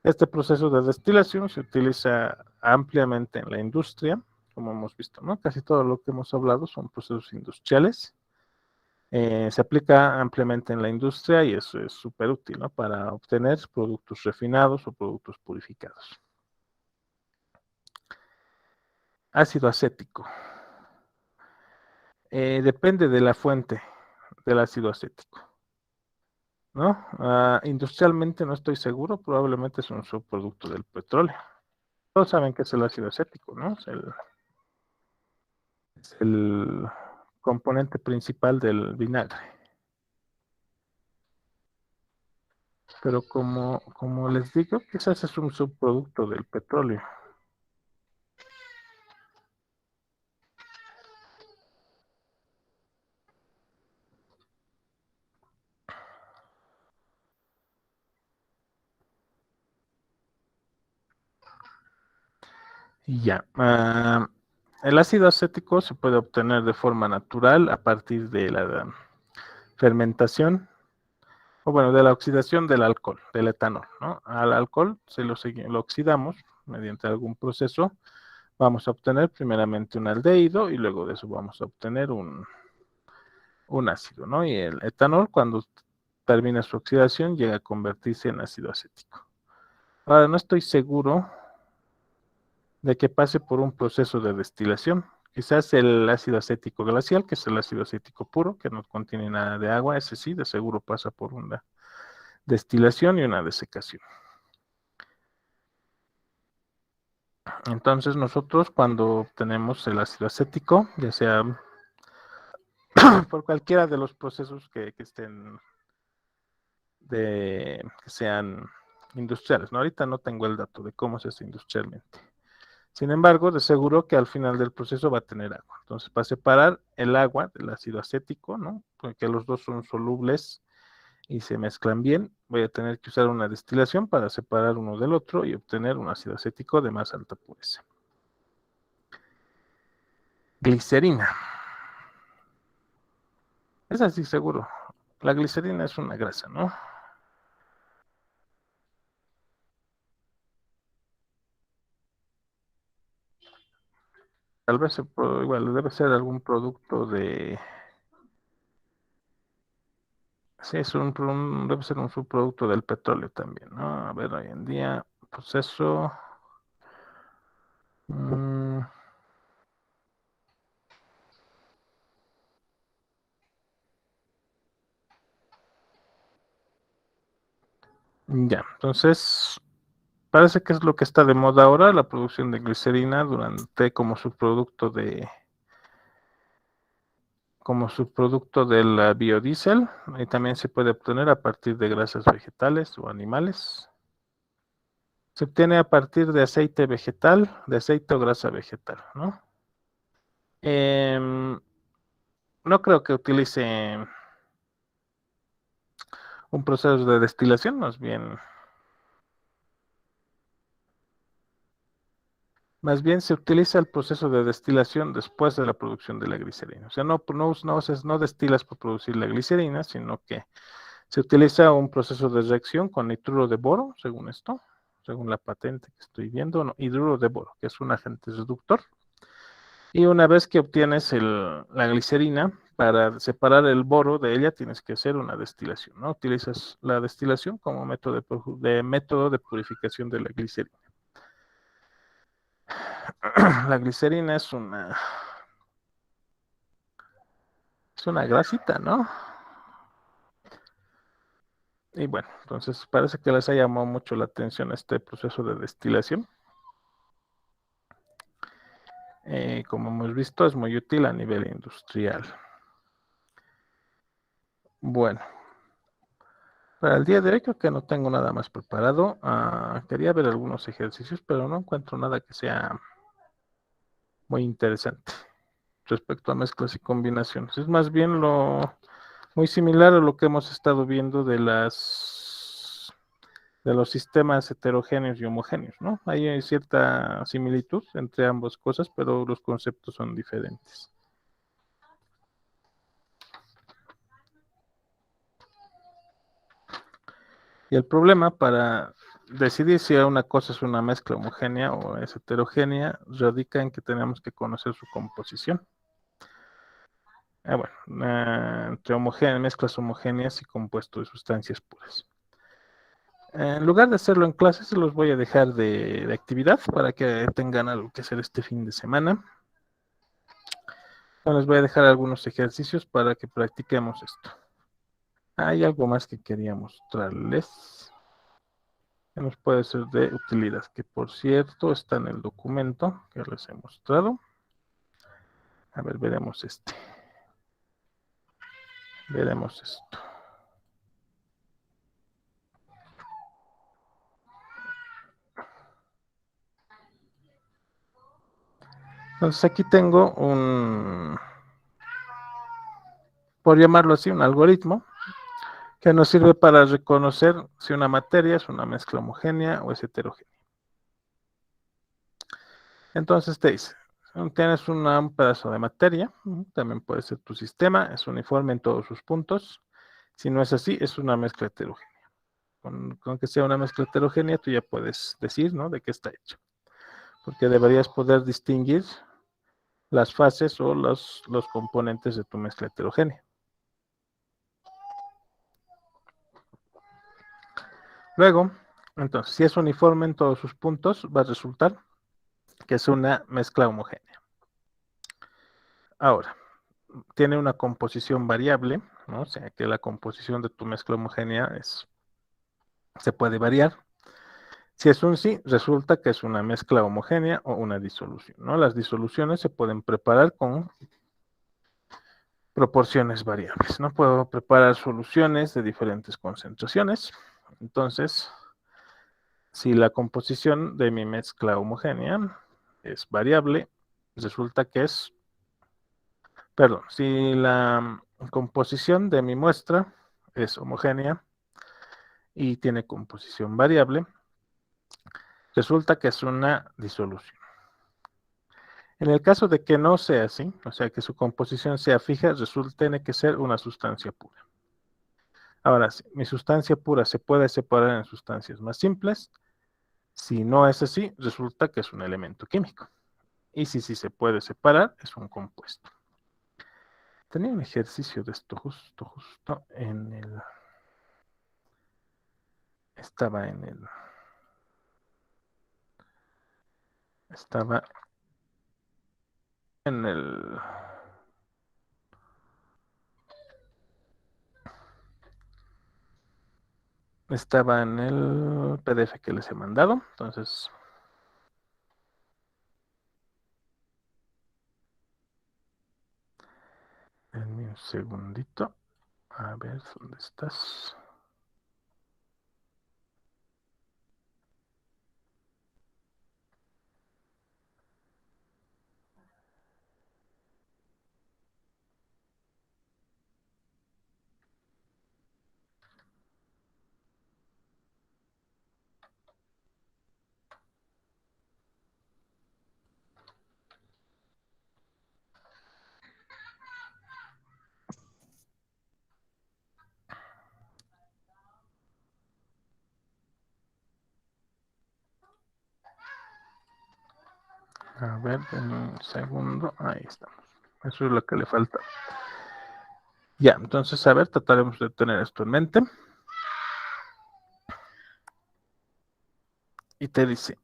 este proceso de destilación se utiliza ampliamente en la industria, como hemos visto, ¿no? Casi todo lo que hemos hablado son procesos industriales. Se aplica ampliamente en la industria y eso es súper útil, ¿no? Para obtener productos refinados o productos purificados. Ácido acético. Depende de la fuente del ácido acético, ¿no? Industrialmente no estoy seguro, probablemente es un subproducto del petróleo. Todos saben que es el ácido acético, ¿no? Es el componente principal del vinagre. Pero como les digo, quizás es un subproducto del petróleo. Y ya. El ácido acético se puede obtener de forma natural a partir de la fermentación, o bueno, de la oxidación del alcohol, del etanol, ¿no? Al alcohol lo oxidamos mediante algún proceso, vamos a obtener primeramente un aldehído y luego de eso vamos a obtener un ácido, ¿no? Y el etanol, cuando termina su oxidación, llega a convertirse en ácido acético. Ahora, no estoy seguro de que pase por un proceso de destilación. Quizás el ácido acético glacial, que es el ácido acético puro, que no contiene nada de agua, ese sí, de seguro pasa por una destilación y una desecación. Entonces nosotros cuando obtenemos el ácido acético, ya sea por cualquiera de los procesos que sean industriales, ¿no? Ahorita no tengo el dato de cómo se hace industrialmente. Sin embargo, de seguro que al final del proceso va a tener agua. Entonces, para separar el agua del ácido acético, ¿no? Porque los dos son solubles y se mezclan bien, voy a tener que usar una destilación para separar uno del otro y obtener un ácido acético de más alta pureza. Glicerina. Es así, seguro. La glicerina es una grasa, ¿no? Tal vez igual debe ser algún producto de... Sí, debe ser un subproducto del petróleo también, ¿no? A ver, hoy en día, proceso... ya, entonces parece que es lo que está de moda ahora, la producción de glicerina como subproducto del biodiesel, y también se puede obtener a partir de grasas vegetales o animales. Se obtiene a partir de aceite vegetal, de aceite o grasa vegetal, ¿no? No creo que utilice un proceso de destilación, más bien se utiliza el proceso de destilación después de la producción de la glicerina. O sea, no destilas por producir la glicerina, sino que se utiliza un proceso de reacción con nitruro de boro, según esto, según la patente que estoy viendo, no, hidruro de boro, que es un agente reductor. Y una vez que obtienes la glicerina, para separar el boro de ella tienes que hacer una destilación, ¿no? Utilizas la destilación como método de purificación de la glicerina. La glicerina es una grasita, ¿no? Y bueno, entonces parece que les ha llamado mucho la atención este proceso de destilación. Como hemos visto, es muy útil a nivel industrial. Bueno, para el día de hoy creo que no tengo nada más preparado. Quería ver algunos ejercicios, pero no encuentro nada que sea muy interesante respecto a mezclas y combinaciones. Es más bien muy similar a lo que hemos estado viendo de los sistemas heterogéneos y homogéneos, ¿no? Hay cierta similitud entre ambas cosas, pero los conceptos son diferentes. Y el problema para decidir si una cosa es una mezcla homogénea o es heterogénea radica en que tenemos que conocer su composición. Entre mezclas homogéneas y compuestos de sustancias puras. En lugar de hacerlo en clases, se los voy a dejar de actividad para que tengan algo que hacer este fin de semana. Les voy a dejar algunos ejercicios para que practiquemos esto. Hay algo más que quería mostrarles que nos puede ser de utilidad, que por cierto está en el documento que les he mostrado. A ver, veremos veremos esto. Entonces aquí tengo por llamarlo así, un algoritmo que nos sirve para reconocer si una materia es una mezcla homogénea o es heterogénea. Entonces te dice, tienes un pedazo de materia, también puede ser tu sistema, es uniforme en todos sus puntos. Si no es así, es una mezcla heterogénea. Con que sea una mezcla heterogénea, tú ya puedes decir, ¿no?, de qué está hecho. Porque deberías poder distinguir las fases o los componentes de tu mezcla heterogénea. Luego, entonces, si es uniforme en todos sus puntos, va a resultar que es una mezcla homogénea. Ahora, tiene una composición variable, ¿no? O sea, que la composición de tu mezcla homogénea se puede variar. Si es un sí, resulta que es una mezcla homogénea o una disolución, ¿no? Las disoluciones se pueden preparar con proporciones variables, ¿no? Puedo preparar soluciones de diferentes concentraciones. Entonces, si la composición de mi mezcla homogénea es variable, resulta que es, perdón, si la composición de mi muestra es homogénea y tiene composición variable, resulta que es una disolución. En el caso de que no sea así, o sea, que su composición sea fija, tiene que ser una sustancia pura. Ahora, si mi sustancia pura se puede separar en sustancias más simples. Si no es así, resulta que es un elemento químico. Y si sí se puede separar, es un compuesto. Tenía un ejercicio de esto justo en el... Estaba en el... Estaba en el... Estaba en el PDF que les he mandado. Entonces... Denme un segundito. A ver, ¿dónde estás? A ver, denme un segundo. Ahí estamos. Eso es lo que le falta. Ya, entonces, a ver, trataremos de tener esto en mente. Y te dice,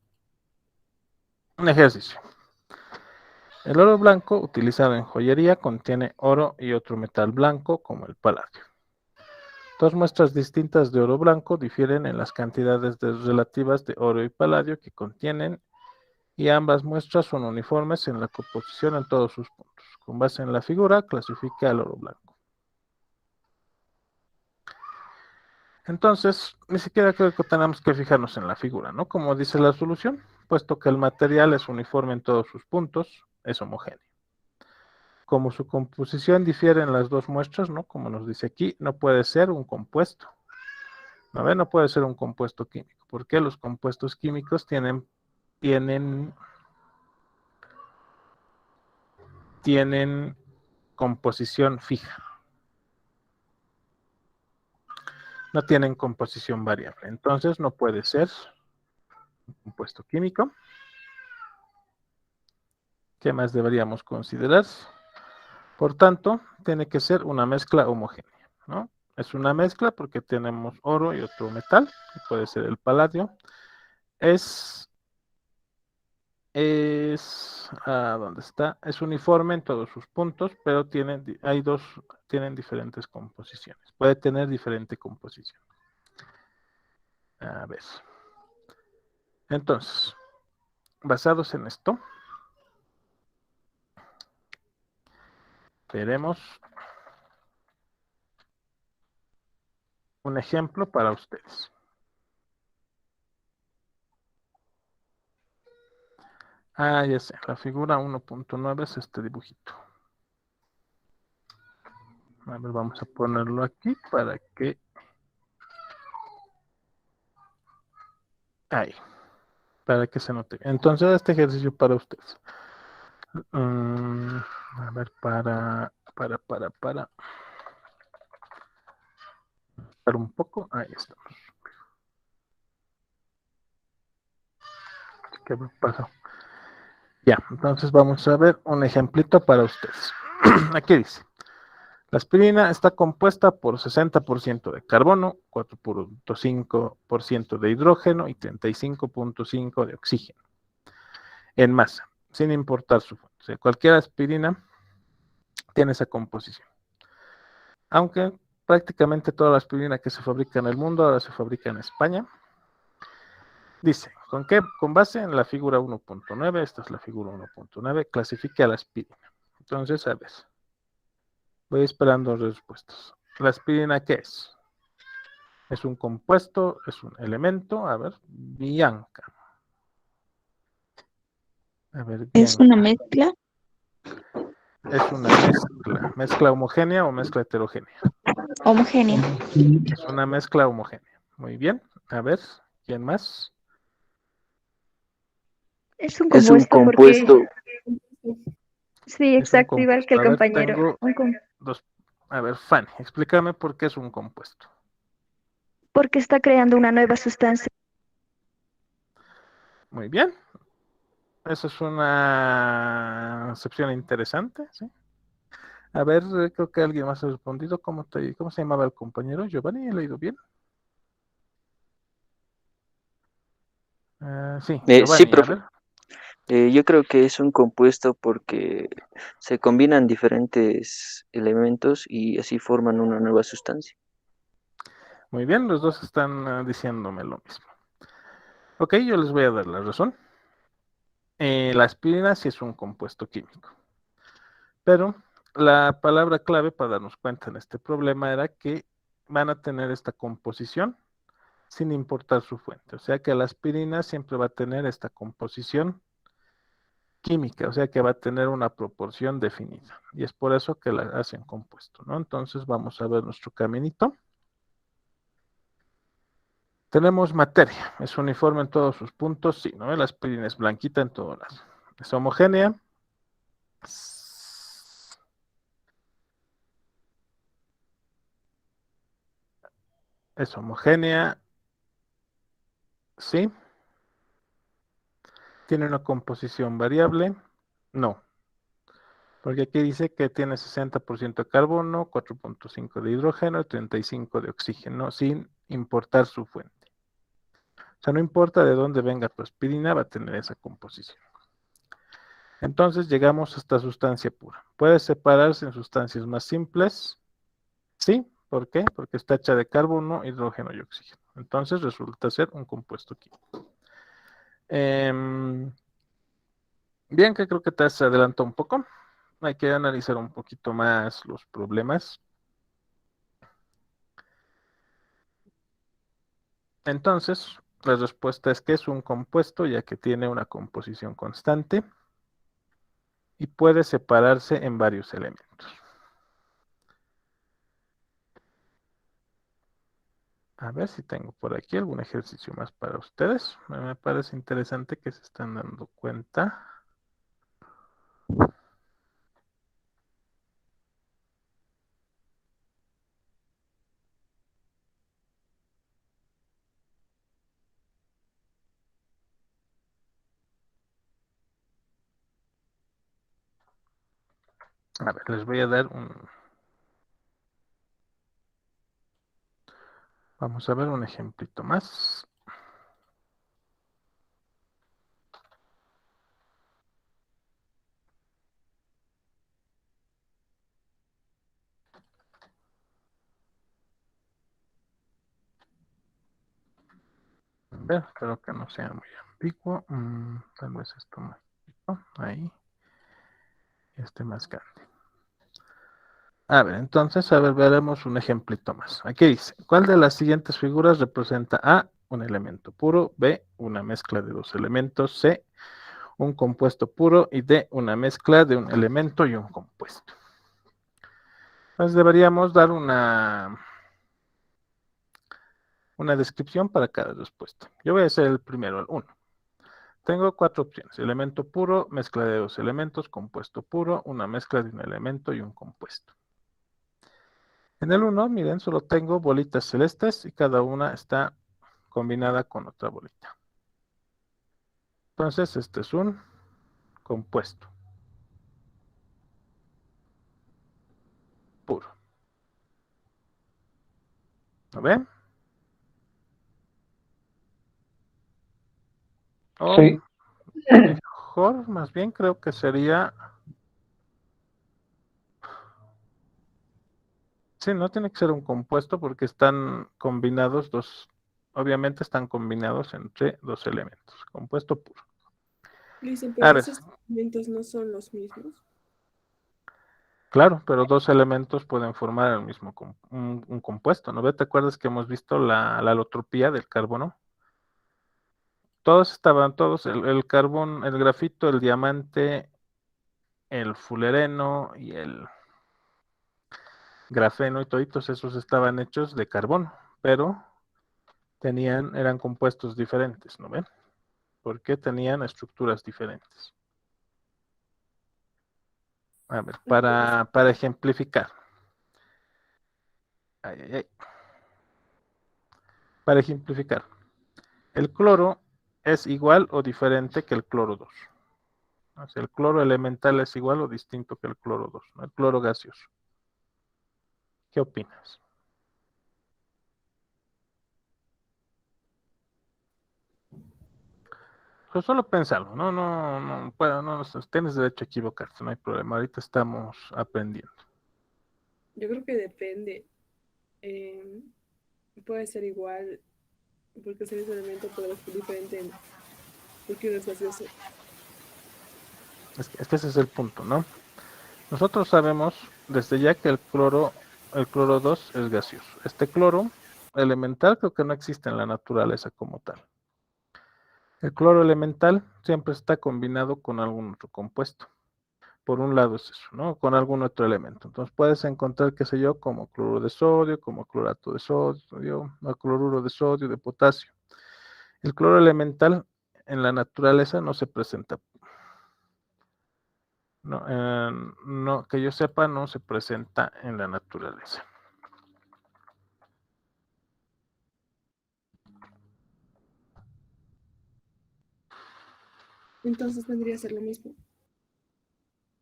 un ejercicio. El oro blanco utilizado en joyería contiene oro y otro metal blanco como el paladio. Dos muestras distintas de oro blanco difieren en las cantidades relativas de oro y paladio que contienen y ambas muestras son uniformes en la composición en todos sus puntos. Con base en la figura, clasifica el oro blanco. Entonces, ni siquiera creo que tenemos que fijarnos en la figura, ¿no? Como dice la solución, puesto que el material es uniforme en todos sus puntos, es homogéneo. Como su composición difiere en las dos muestras, ¿no? Como nos dice aquí, no puede ser un compuesto. ¿No ve? No puede ser un compuesto químico. Porque los compuestos químicos tienen composición fija. No tienen composición variable. Entonces no puede ser un compuesto químico. ¿Qué más deberíamos considerar? Por tanto, tiene que ser una mezcla homogénea, ¿no? Es una mezcla porque tenemos oro y otro metal, que puede ser el paladio. ¿Dónde está? Es uniforme en todos sus puntos, pero tienen diferentes composiciones. Puede tener diferente composición. A ver. Entonces, basados en esto, veremos un ejemplo para ustedes. Ya sé, la figura 1.9 es este dibujito. A ver, vamos a ponerlo aquí para que... Ahí, para que se note. Entonces, este ejercicio para ustedes. A ver, para un poco. Ahí estamos. ¿Qué me pasó? Ya, entonces vamos a ver un ejemplito para ustedes. Aquí dice. La aspirina está compuesta por 60% de carbono, 4.5% de hidrógeno y 35.5% de oxígeno en masa, sin importar su fuente. O sea, cualquier aspirina tiene esa composición. Aunque prácticamente toda la aspirina que se fabrica en el mundo ahora se fabrica en España. Dice, con base en la figura 1.9, esta es la figura 1.9, clasifica la aspirina. Entonces, a ver, voy esperando respuestas. ¿La aspirina qué es? ¿Es un compuesto? ¿Es un elemento? A ver, Bianca. A ver, ¿Es bien. una mezcla? Es una mezcla. ¿Mezcla homogénea o mezcla heterogénea? Homogénea. Es una mezcla homogénea. Muy bien. A ver, ¿quién más? Es un Es un compuesto porque... compuesto. Sí, Es un exacto, igual que compuesto. el A ver, compañero. tengo dos. A ver, Fanny, explícame por qué es un compuesto. Porque está creando una nueva sustancia. Muy bien. Esa es una excepción interesante, ¿sí? A ver, creo que alguien más ha respondido. ¿Cómo se llamaba el compañero? Giovanni, ¿he leído bien? Sí, Sí, Giovanni, a profe. ver. Yo creo que es un compuesto porque se combinan diferentes elementos y así forman una nueva sustancia. Muy bien, los dos están diciéndome lo mismo. Ok, yo les voy a dar la razón. La aspirina sí es un compuesto químico. Pero la palabra clave para darnos cuenta en este problema era que van a tener esta composición sin importar su fuente. O sea que la aspirina siempre va a tener esta composición química, o sea que va a tener una proporción definida. Y es por eso que la hacen compuesto, ¿no? Entonces vamos a ver nuestro caminito. Tenemos materia, es uniforme en todos sus puntos, sí, ¿no? La aspirina es blanquita en todos lados. Es homogénea. Es homogénea, sí. ¿Tiene una composición variable? No. Porque aquí dice que tiene 60% de carbono, 4.5 de hidrógeno y 35 de oxígeno, sin importar su fuente. O sea, no importa de dónde venga tu aspirina, va a tener esa composición. Entonces llegamos a esta sustancia pura. ¿Puede separarse en sustancias más simples? Sí. ¿Por qué? Porque está hecha de carbono, hidrógeno y oxígeno. Entonces resulta ser un compuesto químico. Bien, que creo que te has adelantado un poco. Hay que analizar un poquito más los problemas. Entonces, la respuesta es que es un compuesto ya que tiene una composición constante y puede separarse en varios elementos. A ver si tengo por aquí algún ejercicio más para ustedes. Me parece interesante que se están dando cuenta. A ver, les voy a dar vamos a ver un ejemplito más. A ver, espero que no sea muy ambiguo. Tal vez esto más chiquito. Ahí. Este más grande. A ver, entonces, veremos un ejemplito más. Aquí dice, ¿cuál de las siguientes figuras representa A, un elemento puro, B, una mezcla de dos elementos, C, un compuesto puro y D, una mezcla de un elemento y un compuesto? Pues deberíamos dar una descripción para cada respuesta. Yo voy a hacer el primero, el 1. Tengo 4 opciones, elemento puro, mezcla de dos elementos, compuesto puro, una mezcla de un elemento y un compuesto. En el 1, miren, solo tengo bolitas celestes y cada una está combinada con otra bolita. Entonces, este es un compuesto puro. ¿Lo ven? O Sí. mejor, más bien creo que sería... Sí, no tiene que ser un compuesto porque están combinados obviamente están combinados entre dos elementos. Compuesto puro. Dicen, A pero ver, esos elementos no son los mismos. claro, pero dos elementos pueden formar el mismo un compuesto, ¿no? ¿Te acuerdas que hemos visto la alotropía del carbono? todos estaban, el carbón, el grafito, el diamante, el fulereno y el grafeno y toditos esos estaban hechos de carbón, pero eran compuestos diferentes, ¿no ven? Porque tenían estructuras diferentes. A ver, para ejemplificar. Ay, ay, ay. Para ejemplificar. El cloro es igual o diferente que el cloro 2. O sea, el cloro elemental es igual o distinto que el cloro 2, ¿no? El cloro gaseoso. ¿Qué opinas? Pues solo pensarlo, no, tienes derecho a equivocarte, no hay problema. Ahorita estamos aprendiendo. Yo creo que depende. Eh, puede ser igual, porque ser ese elemento puede ser diferente porque uno es gaseoso. Es que ese es el punto, ¿no? Nosotros sabemos desde ya que el cloro 2 es gaseoso. Este cloro elemental creo que no existe en la naturaleza como tal. El cloro elemental siempre está combinado con algún otro compuesto. Por un lado es eso, ¿no? Con algún otro elemento. Entonces puedes encontrar, qué sé yo, como cloro de sodio, como clorato de sodio, o cloruro de sodio, de potasio. El cloro elemental en la naturaleza no se presenta. No, que yo sepa, no se presenta en la naturaleza. Entonces vendría a ser lo mismo.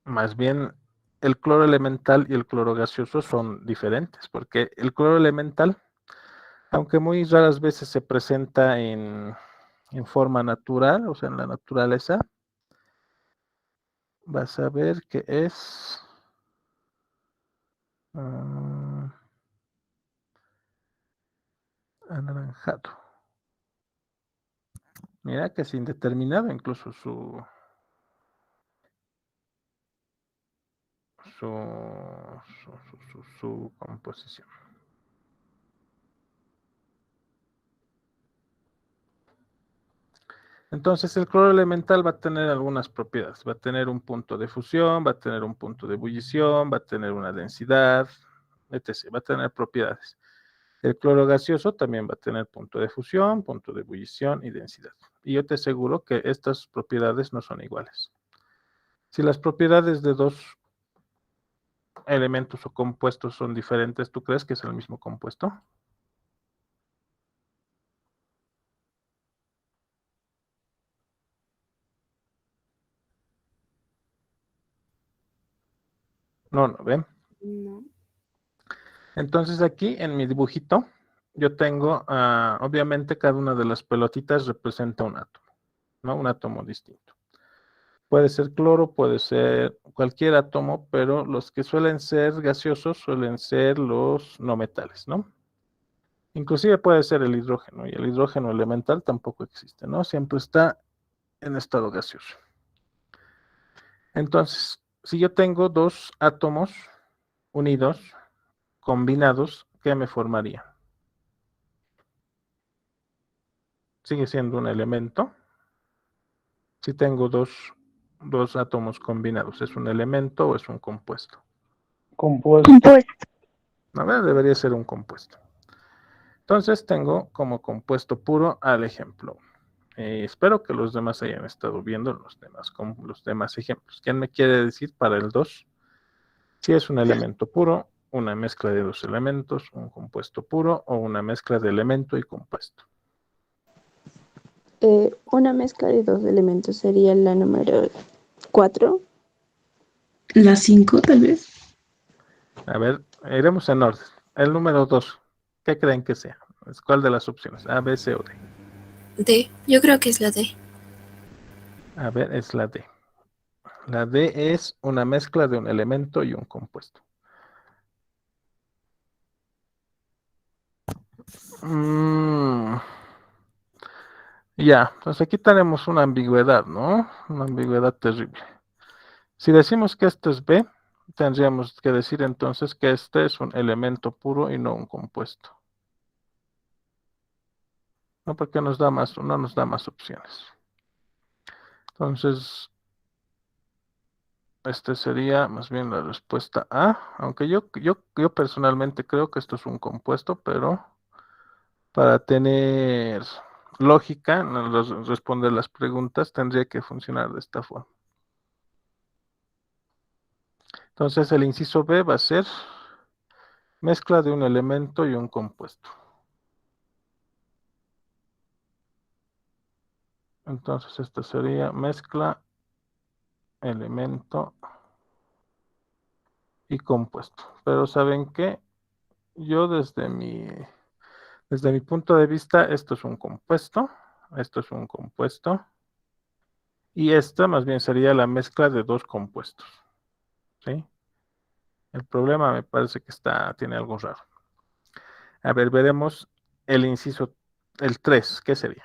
Más bien, el cloro elemental y el cloro gaseoso son diferentes, porque el cloro elemental, aunque muy raras veces se presenta en forma natural, o sea, en la naturaleza, vas a ver que es anaranjado. Mira que es indeterminado incluso su composición. Entonces el cloro elemental va a tener algunas propiedades, va a tener un punto de fusión, va a tener un punto de ebullición, va a tener una densidad, etc. Va a tener propiedades. El cloro gaseoso también va a tener punto de fusión, punto de ebullición y densidad. Y yo te aseguro que estas propiedades no son iguales. Si las propiedades de dos elementos o compuestos son diferentes, ¿tú crees que es el mismo compuesto? No, ¿ven? No. Entonces aquí en mi dibujito yo tengo, obviamente cada una de las pelotitas representa un átomo, ¿no? Un átomo distinto. Puede ser cloro, puede ser cualquier átomo, pero los que suelen ser gaseosos suelen ser los no metales, ¿no? Inclusive puede ser el hidrógeno, y el hidrógeno elemental tampoco existe, ¿no? Siempre está en estado gaseoso. Entonces, si yo tengo dos átomos unidos, combinados, ¿qué me formaría? Sigue siendo un elemento. Si tengo dos átomos combinados, ¿es un elemento o es un compuesto? Compuesto. A ver, debería ser un compuesto. Entonces tengo como compuesto puro al ejemplo. Espero que los demás hayan estado viendo los demás ejemplos. ¿Quién me quiere decir para el 2? Si es un elemento puro, una mezcla de dos elementos, un compuesto puro o una mezcla de elemento y compuesto. Una mezcla de dos elementos sería la número 4. La 5, tal vez. A ver, iremos en orden. El número 2, ¿qué creen que sea? ¿Cuál de las opciones? A, B, C o D. D. Yo creo que es la D. A ver, es la D. La D es una mezcla de un elemento y un compuesto. Ya, pues aquí tenemos una ambigüedad, ¿no? Una ambigüedad terrible. Si decimos que esto es B, tendríamos que decir entonces que este es un elemento puro y no un compuesto. No, porque no nos da más opciones. Entonces, este sería más bien la respuesta A, aunque yo personalmente creo que esto es un compuesto, pero para tener lógica, responder las preguntas, tendría que funcionar de esta forma. Entonces, el inciso B va a ser mezcla de un elemento y un compuesto. Entonces, esta sería mezcla, elemento y compuesto. Pero ¿saben qué? Yo desde mi punto de vista, esto es un compuesto, esto es un compuesto, y esta más bien sería la mezcla de dos compuestos, ¿sí? El problema me parece que tiene algo raro. A ver, veremos el inciso, el 3, ¿qué sería?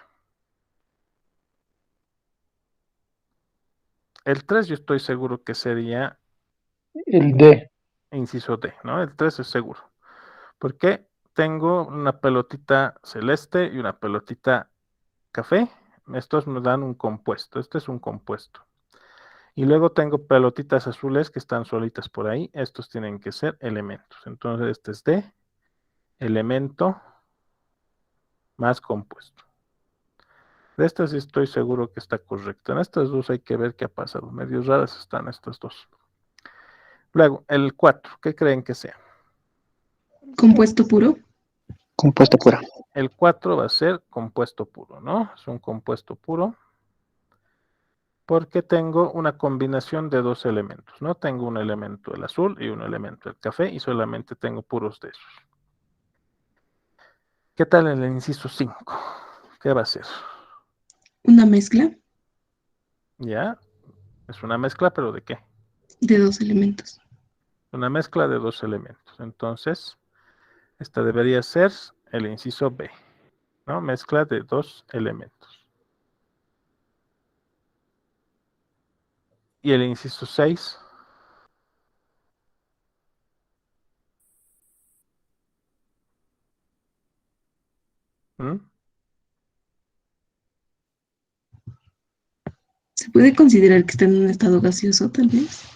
El 3 yo estoy seguro que sería El D. inciso D, ¿no? El 3 es seguro. Porque tengo una pelotita celeste y una pelotita café. Estos me dan un compuesto. Este es un compuesto. Y luego tengo pelotitas azules que están solitas por ahí. Estos tienen que ser elementos. Entonces este es D, elemento más compuesto. De estas sí estoy seguro que está correcto. En estas dos hay que ver qué ha pasado. Medios raras están estas dos. Luego, el 4, ¿qué creen que sea? Compuesto puro. Compuesto puro. El 4 va a ser compuesto puro, ¿no? Es un compuesto puro porque tengo una combinación de dos elementos, ¿no? Tengo un elemento el azul y un elemento el café y solamente tengo puros de esos. ¿Qué tal el inciso 5? ¿Qué va a ser? Una mezcla ¿Ya? Es una mezcla, pero ¿de qué? de dos elementos. Una mezcla de dos elementos. Entonces, esta debería ser el inciso B, ¿no? Mezcla de dos elementos. Y el inciso 6. ¿Se puede considerar que está en un estado gaseoso, tal vez?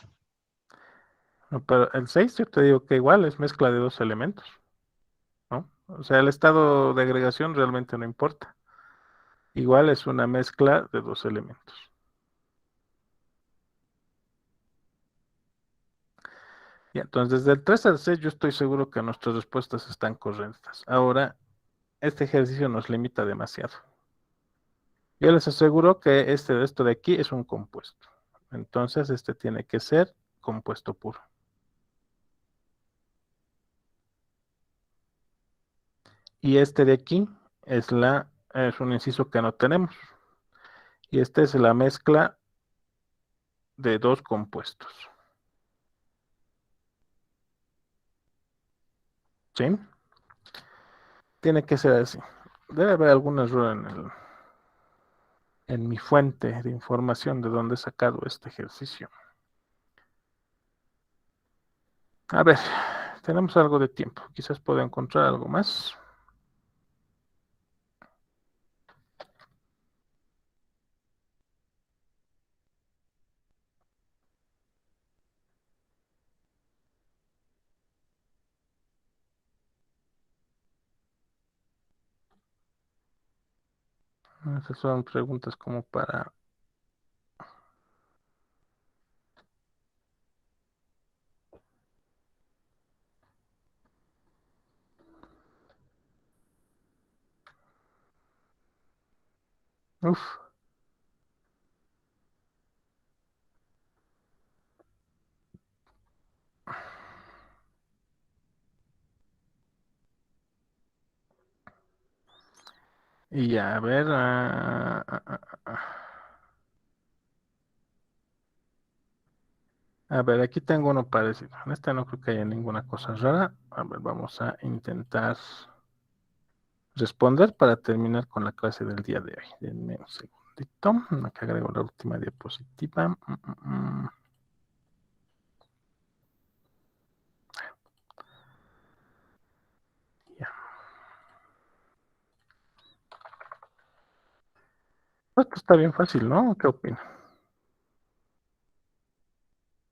No, pero el 6 yo te digo que igual es mezcla de dos elementos, ¿no? O sea, el estado de agregación realmente no importa. Igual es una mezcla de dos elementos. Y entonces, desde el 3 al 6 yo estoy seguro que nuestras respuestas están correctas. Ahora, este ejercicio nos limita demasiado. Yo les aseguro que esto de aquí es un compuesto. Entonces, este tiene que ser compuesto puro. Y este de aquí es un inciso que no tenemos. Y esta es la mezcla de dos compuestos. ¿Sí? Tiene que ser así. Debe haber algún error en mi fuente de información de donde he sacado este ejercicio. A ver, tenemos algo de tiempo. Quizás pueda encontrar algo más. Esas son preguntas como para... Uf. Y ya, a ver. A ver, aquí tengo uno parecido. En este no creo que haya ninguna cosa rara. A ver, vamos a intentar responder para terminar con la clase del día de hoy. Denme un segundito. Acá agrego la última diapositiva. Ya. Esto está bien fácil, ¿no? ¿Qué opina?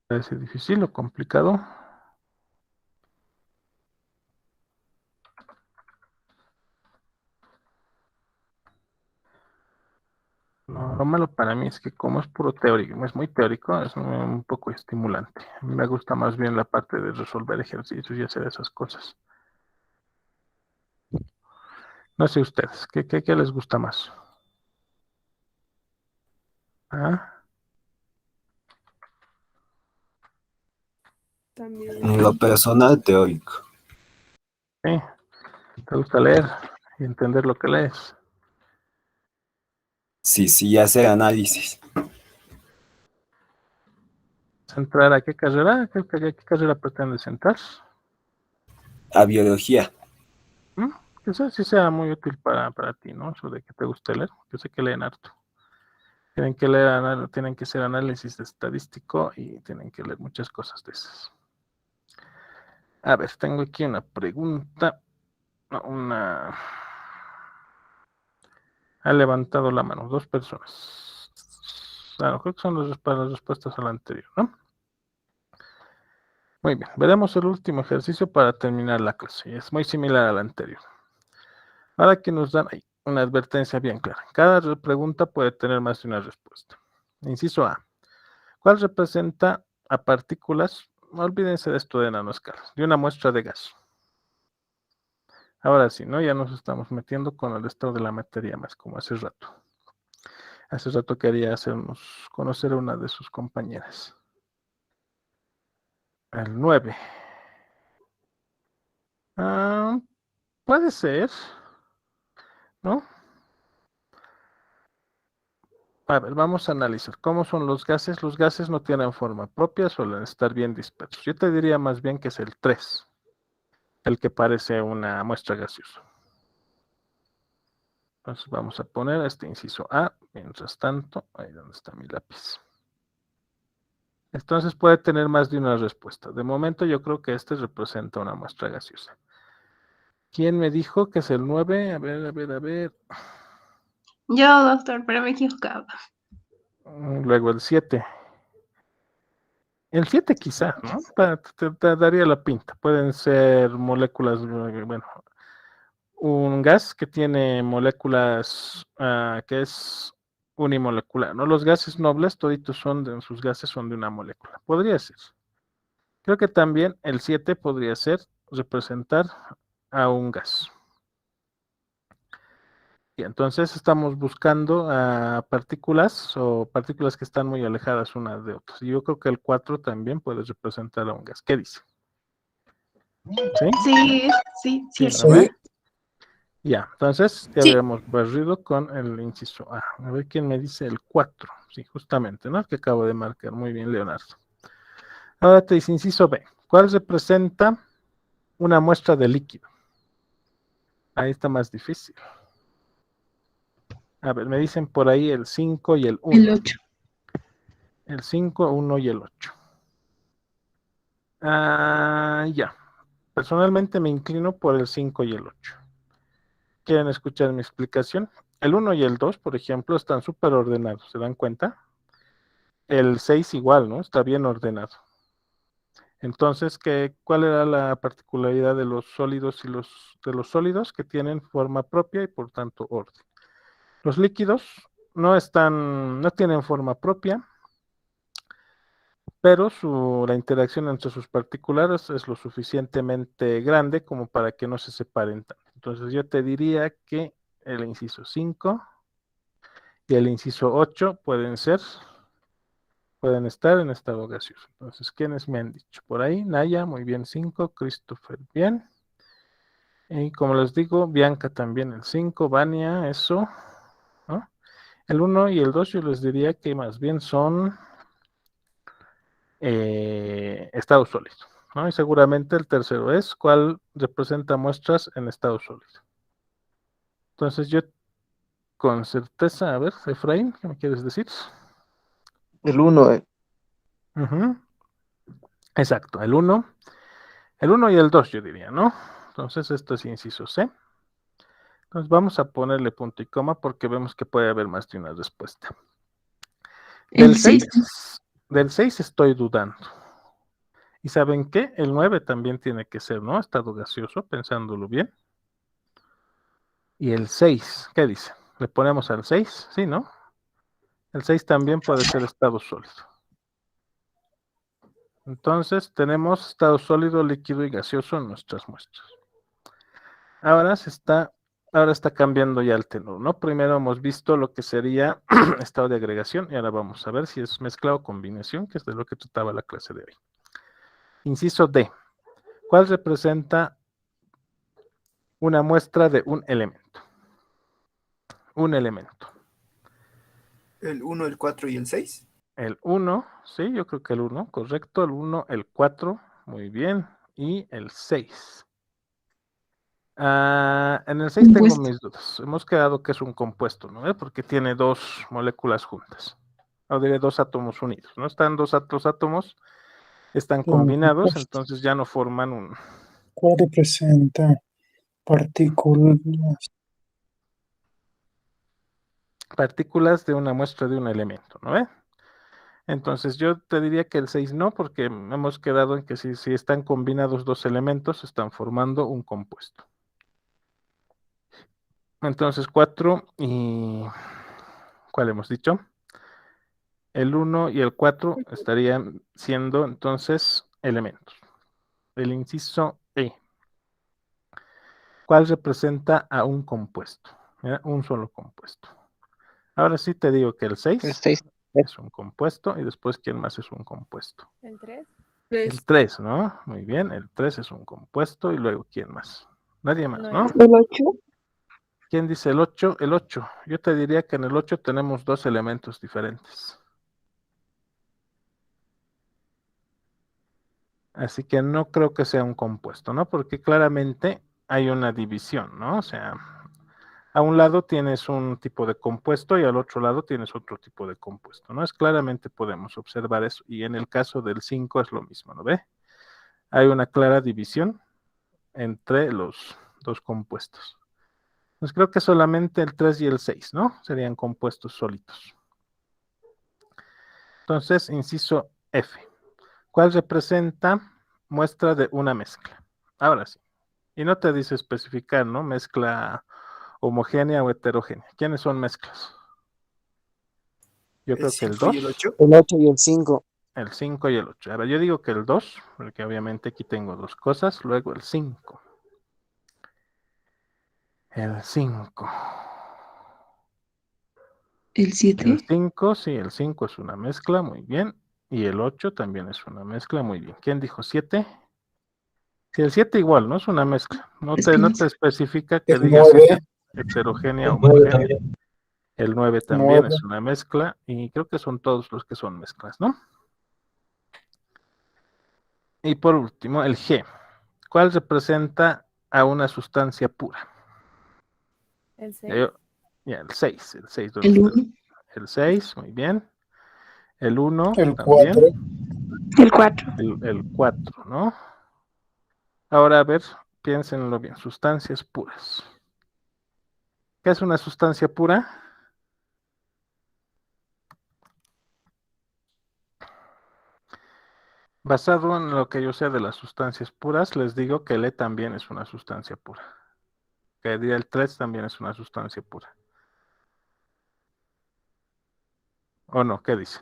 ¿Parece difícil o complicado? No, lo malo para mí es que como es puro teórico, es muy teórico, es un poco estimulante. A mí me gusta más bien la parte de resolver ejercicios y hacer esas cosas. No sé ustedes, ¿qué les gusta más? ¿Ah? También. En lo personal, teórico. ¿Sí? ¿Te gusta leer y entender lo que lees? Sí, sí, hacer análisis. ¿Entrar a qué carrera? ¿Qué carrera pretendes entrar? A biología. ¿Mm? Quizás sí sea muy útil para ti, ¿no? Eso de que te guste leer. Yo sé que leen harto. Tienen que leer, tienen que hacer análisis estadístico y tienen que leer muchas cosas de esas. A ver, tengo aquí una pregunta. No, ha levantado la mano, 2 personas. Claro, creo que son las respuestas a la anterior, ¿no? Muy bien, veremos el último ejercicio para terminar la clase. Es muy similar al anterior. Ahora que nos dan ahí una advertencia bien clara. Cada pregunta puede tener más de una respuesta. Inciso A. ¿Cuál representa a partículas? No olvídense de esto de nanoscalas, de una muestra de gas. Ahora sí, ¿no? Ya nos estamos metiendo con el estado de la materia más, como hace rato. Hace rato quería hacernos conocer a una de sus compañeras. El 9. Puede ser, ¿no? A ver, vamos a analizar cómo son los gases. Los gases no tienen forma propia, suelen estar bien dispersos. Yo te diría más bien que es el 3, el que parece una muestra gaseosa. Entonces vamos a poner este inciso A, mientras tanto, ahí donde está mi lápiz. Entonces puede tener más de una respuesta. De momento yo creo que este representa una muestra gaseosa. ¿Quién me dijo que es el 9? A ver. Yo, doctor, pero me equivocaba. Luego el 7. El 7 quizá, ¿no? Te daría la pinta. Pueden ser moléculas, bueno, un gas que tiene moléculas que es unimolecular, ¿no? Los gases nobles, toditos sus gases son de una molécula. Podría ser. Creo que también el 7 podría ser representar a un gas. Y entonces estamos buscando partículas o partículas que están muy alejadas unas de otras. Y yo creo que el 4 también puede representar a un gas. ¿Qué dice? ¿Sí? Sí, ¿Sí, cierto. no ve? Ya, entonces ya Sí. habíamos barrido con el inciso A. A ver quién me dice el 4. Sí, justamente, ¿no? Que acabo de marcar. Muy bien, Leonardo. Ahora te dice inciso B. ¿Cuál representa una muestra de líquido? Ahí está más difícil. A ver, me dicen por ahí el 5 y el 1. El 8. El 5, 1 y el 8. Ya. Personalmente me inclino por el 5 y el 8. ¿Quieren escuchar mi explicación? El 1 y el 2, por ejemplo, están súper ordenados, ¿se dan cuenta? El 6 igual, ¿no? Está bien ordenado. Entonces, ¿cuál era la particularidad de los sólidos y de los sólidos que tienen forma propia y por tanto orden? Los líquidos no tienen forma propia, pero la interacción entre sus partículas es lo suficientemente grande como para que no se separen tanto. Entonces yo te diría que el inciso 5 y el inciso 8 pueden estar en estado gaseoso. Entonces, ¿quiénes me han dicho? Por ahí, Naya, muy bien, 5, Christopher, bien. Y como les digo, Bianca también el 5, Vania, eso, ¿no? El 1 y el 2 yo les diría que más bien son estado sólido, ¿no? Y seguramente el tercero es cuál representa muestras en estado sólido. Entonces yo con certeza, a ver, Efraín, ¿qué me quieres decir? El 1, Exacto, el 1 y el 2 yo diría, ¿no? Entonces esto es inciso C. Entonces vamos a ponerle punto y coma porque vemos que puede haber más de una respuesta. El 6. Del 6 estoy dudando. ¿Y saben qué? El 9 también tiene que ser, ¿no? Estado gaseoso, pensándolo bien. Y el 6, ¿qué dice? ¿Le ponemos al 6? Sí, ¿no? El 6 también puede ser estado sólido. Entonces tenemos estado sólido, líquido y gaseoso en nuestras muestras. Ahora está cambiando ya el tenor, ¿no? Primero hemos visto lo que sería estado de agregación y ahora vamos a ver si es mezcla o combinación, que es de lo que trataba la clase de hoy. Inciso D. ¿Cuál representa una muestra de un elemento? Un elemento. El 1, el 4 y el 6. El 1, sí, yo creo que el 1, correcto. El 1, el 4, muy bien. Y el 6. En el 6 tengo mis dudas. Hemos quedado que es un compuesto, ¿no? Porque tiene dos moléculas juntas. O diré dos átomos unidos, ¿no? Están dos átomos, están combinados, entonces ya no forman un... ¿Cuál representa partículas de una muestra de un elemento, ¿no? Entonces yo te diría que el 6 no, porque hemos quedado en que si están combinados dos elementos, están formando un compuesto. Entonces 4 y... ¿cuál hemos dicho? El 1 y el 4 estarían siendo entonces elementos. El inciso E. ¿Cuál representa a un compuesto? ¿Mira? Un solo compuesto. Ahora sí te digo que el 6 es un compuesto y después ¿quién más es un compuesto? ¿El 3? El 3, ¿no? Muy bien, el 3 es un compuesto y luego ¿quién más? Nadie más, ¿no? ¿El 8? ¿Quién dice el 8? El 8. Yo te diría que en el 8 tenemos dos elementos diferentes. Así que no creo que sea un compuesto, ¿no? Porque claramente hay una división, ¿no? O sea, a un lado tienes un tipo de compuesto y al otro lado tienes otro tipo de compuesto, ¿no? Claramente podemos observar eso. Y en el caso del 5 es lo mismo, ¿no ve? Hay una clara división entre los dos compuestos. Pues creo que solamente el 3 y el 6, ¿no? Serían compuestos sólidos. Entonces, inciso F. ¿Cuál representa muestra de una mezcla? Ahora sí. Y no te dice especificar, ¿no? Mezcla homogénea o heterogénea. ¿Quiénes son mezclas? Yo creo que el 2. El 8. El 8 y el 5. El 5 y el 8. Ahora, yo digo que el 2, porque obviamente aquí tengo dos cosas. Luego el 5. El 5. El 7. El 5, sí, el 5 es una mezcla, muy bien. Y el 8 también es una mezcla, muy bien. ¿Quién dijo 7? Sí, el 7 igual, ¿no? Es una mezcla. No te especifica que digas heterogénea o homogénea. El 9 también es una mezcla. Y creo que son todos los que son mezclas, ¿no? Y por último, el G. ¿Cuál representa a una sustancia pura? El 6. Ya, el 6. El 6. El 1. El 6, muy bien. El 1 El también. 4. El 4. El 4, ¿no? Ahora, a ver, piénsenlo bien. Sustancias puras. ¿Qué es una sustancia pura? Basado en lo que yo sé de las sustancias puras, les digo que el E también es una sustancia pura. Que el 3 también es una sustancia pura. ¿O no? ¿Qué dice?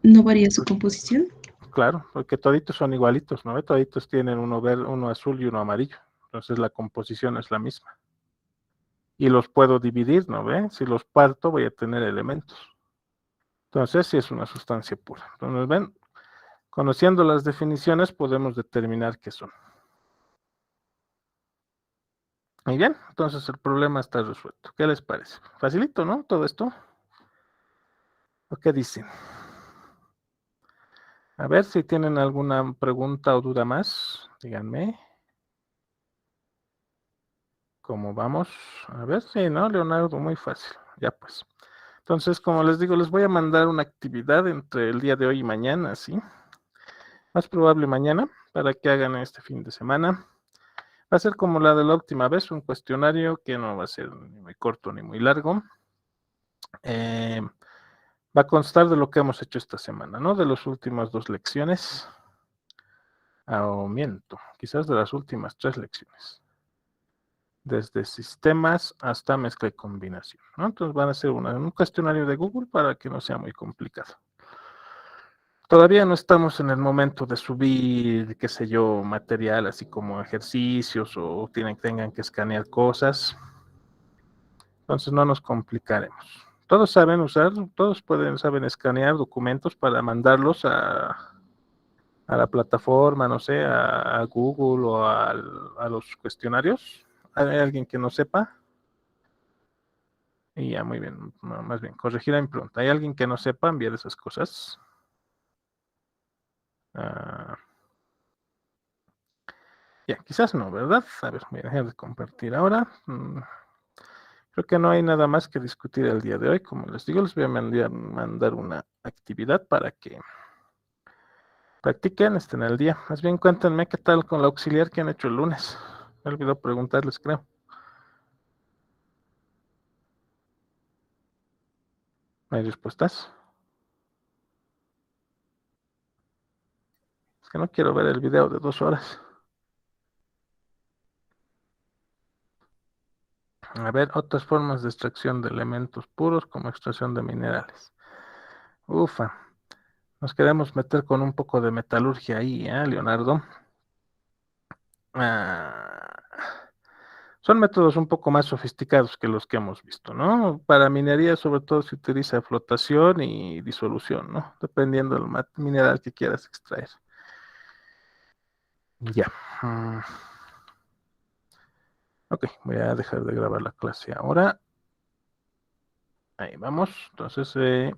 ¿No varía su composición? Claro, porque toditos son igualitos, ¿no? Toditos tienen uno verde, uno azul y uno amarillo. Entonces la composición es la misma. Y los puedo dividir, ¿no ve? Si los parto voy a tener elementos. Entonces sí es una sustancia pura. Entonces ven, conociendo las definiciones podemos determinar qué son. Muy bien, entonces el problema está resuelto. ¿Qué les parece? Facilito, ¿no? Todo esto. ¿O qué dicen? A ver si tienen alguna pregunta o duda más, díganme. ¿Cómo vamos? A ver, sí, ¿no? Leonardo, muy fácil. Ya pues. Entonces, como les digo, les voy a mandar una actividad entre el día de hoy y mañana, ¿sí? Más probable mañana, para que hagan este fin de semana. Va a ser como la de la última vez, un cuestionario que no va a ser ni muy corto ni muy largo. Va a constar de lo que hemos hecho esta semana, ¿no? De las últimas 2 lecciones. Miento, quizás de las últimas 3 lecciones. Desde sistemas hasta mezcla y combinación, ¿no? Entonces van a ser un cuestionario de Google para que no sea muy complicado. Todavía no estamos en el momento de subir, qué sé yo, material así como ejercicios o tengan que escanear cosas. Entonces no nos complicaremos. Todos saben usar, saben escanear documentos para mandarlos a la plataforma, no sé, a Google o a los cuestionarios. ¿Hay alguien que no sepa? Y ya, muy bien, más bien, corregir a mi pregunta. ¿Hay alguien que no sepa enviar esas cosas? Ya, quizás no, ¿verdad? A ver, voy a dejar de compartir ahora. Creo que no hay nada más que discutir el día de hoy. Como les digo, les voy a mandar una actividad para que practiquen, estén al día. Más bien, cuéntenme qué tal con la auxiliar que han hecho el lunes. Me olvidó preguntarles, creo. ¿No hay respuestas? Es que no quiero ver el video de 2 horas. A ver, otras formas de extracción de elementos puros como extracción de minerales. Ufa, nos queremos meter con un poco de metalurgia ahí, Leonardo? Son métodos un poco más sofisticados que los que hemos visto, ¿no? Para minería sobre todo se utiliza flotación y disolución, ¿no? Dependiendo del mineral que quieras extraer. Ya. Ok, voy a dejar de grabar la clase ahora. Ahí vamos. Entonces,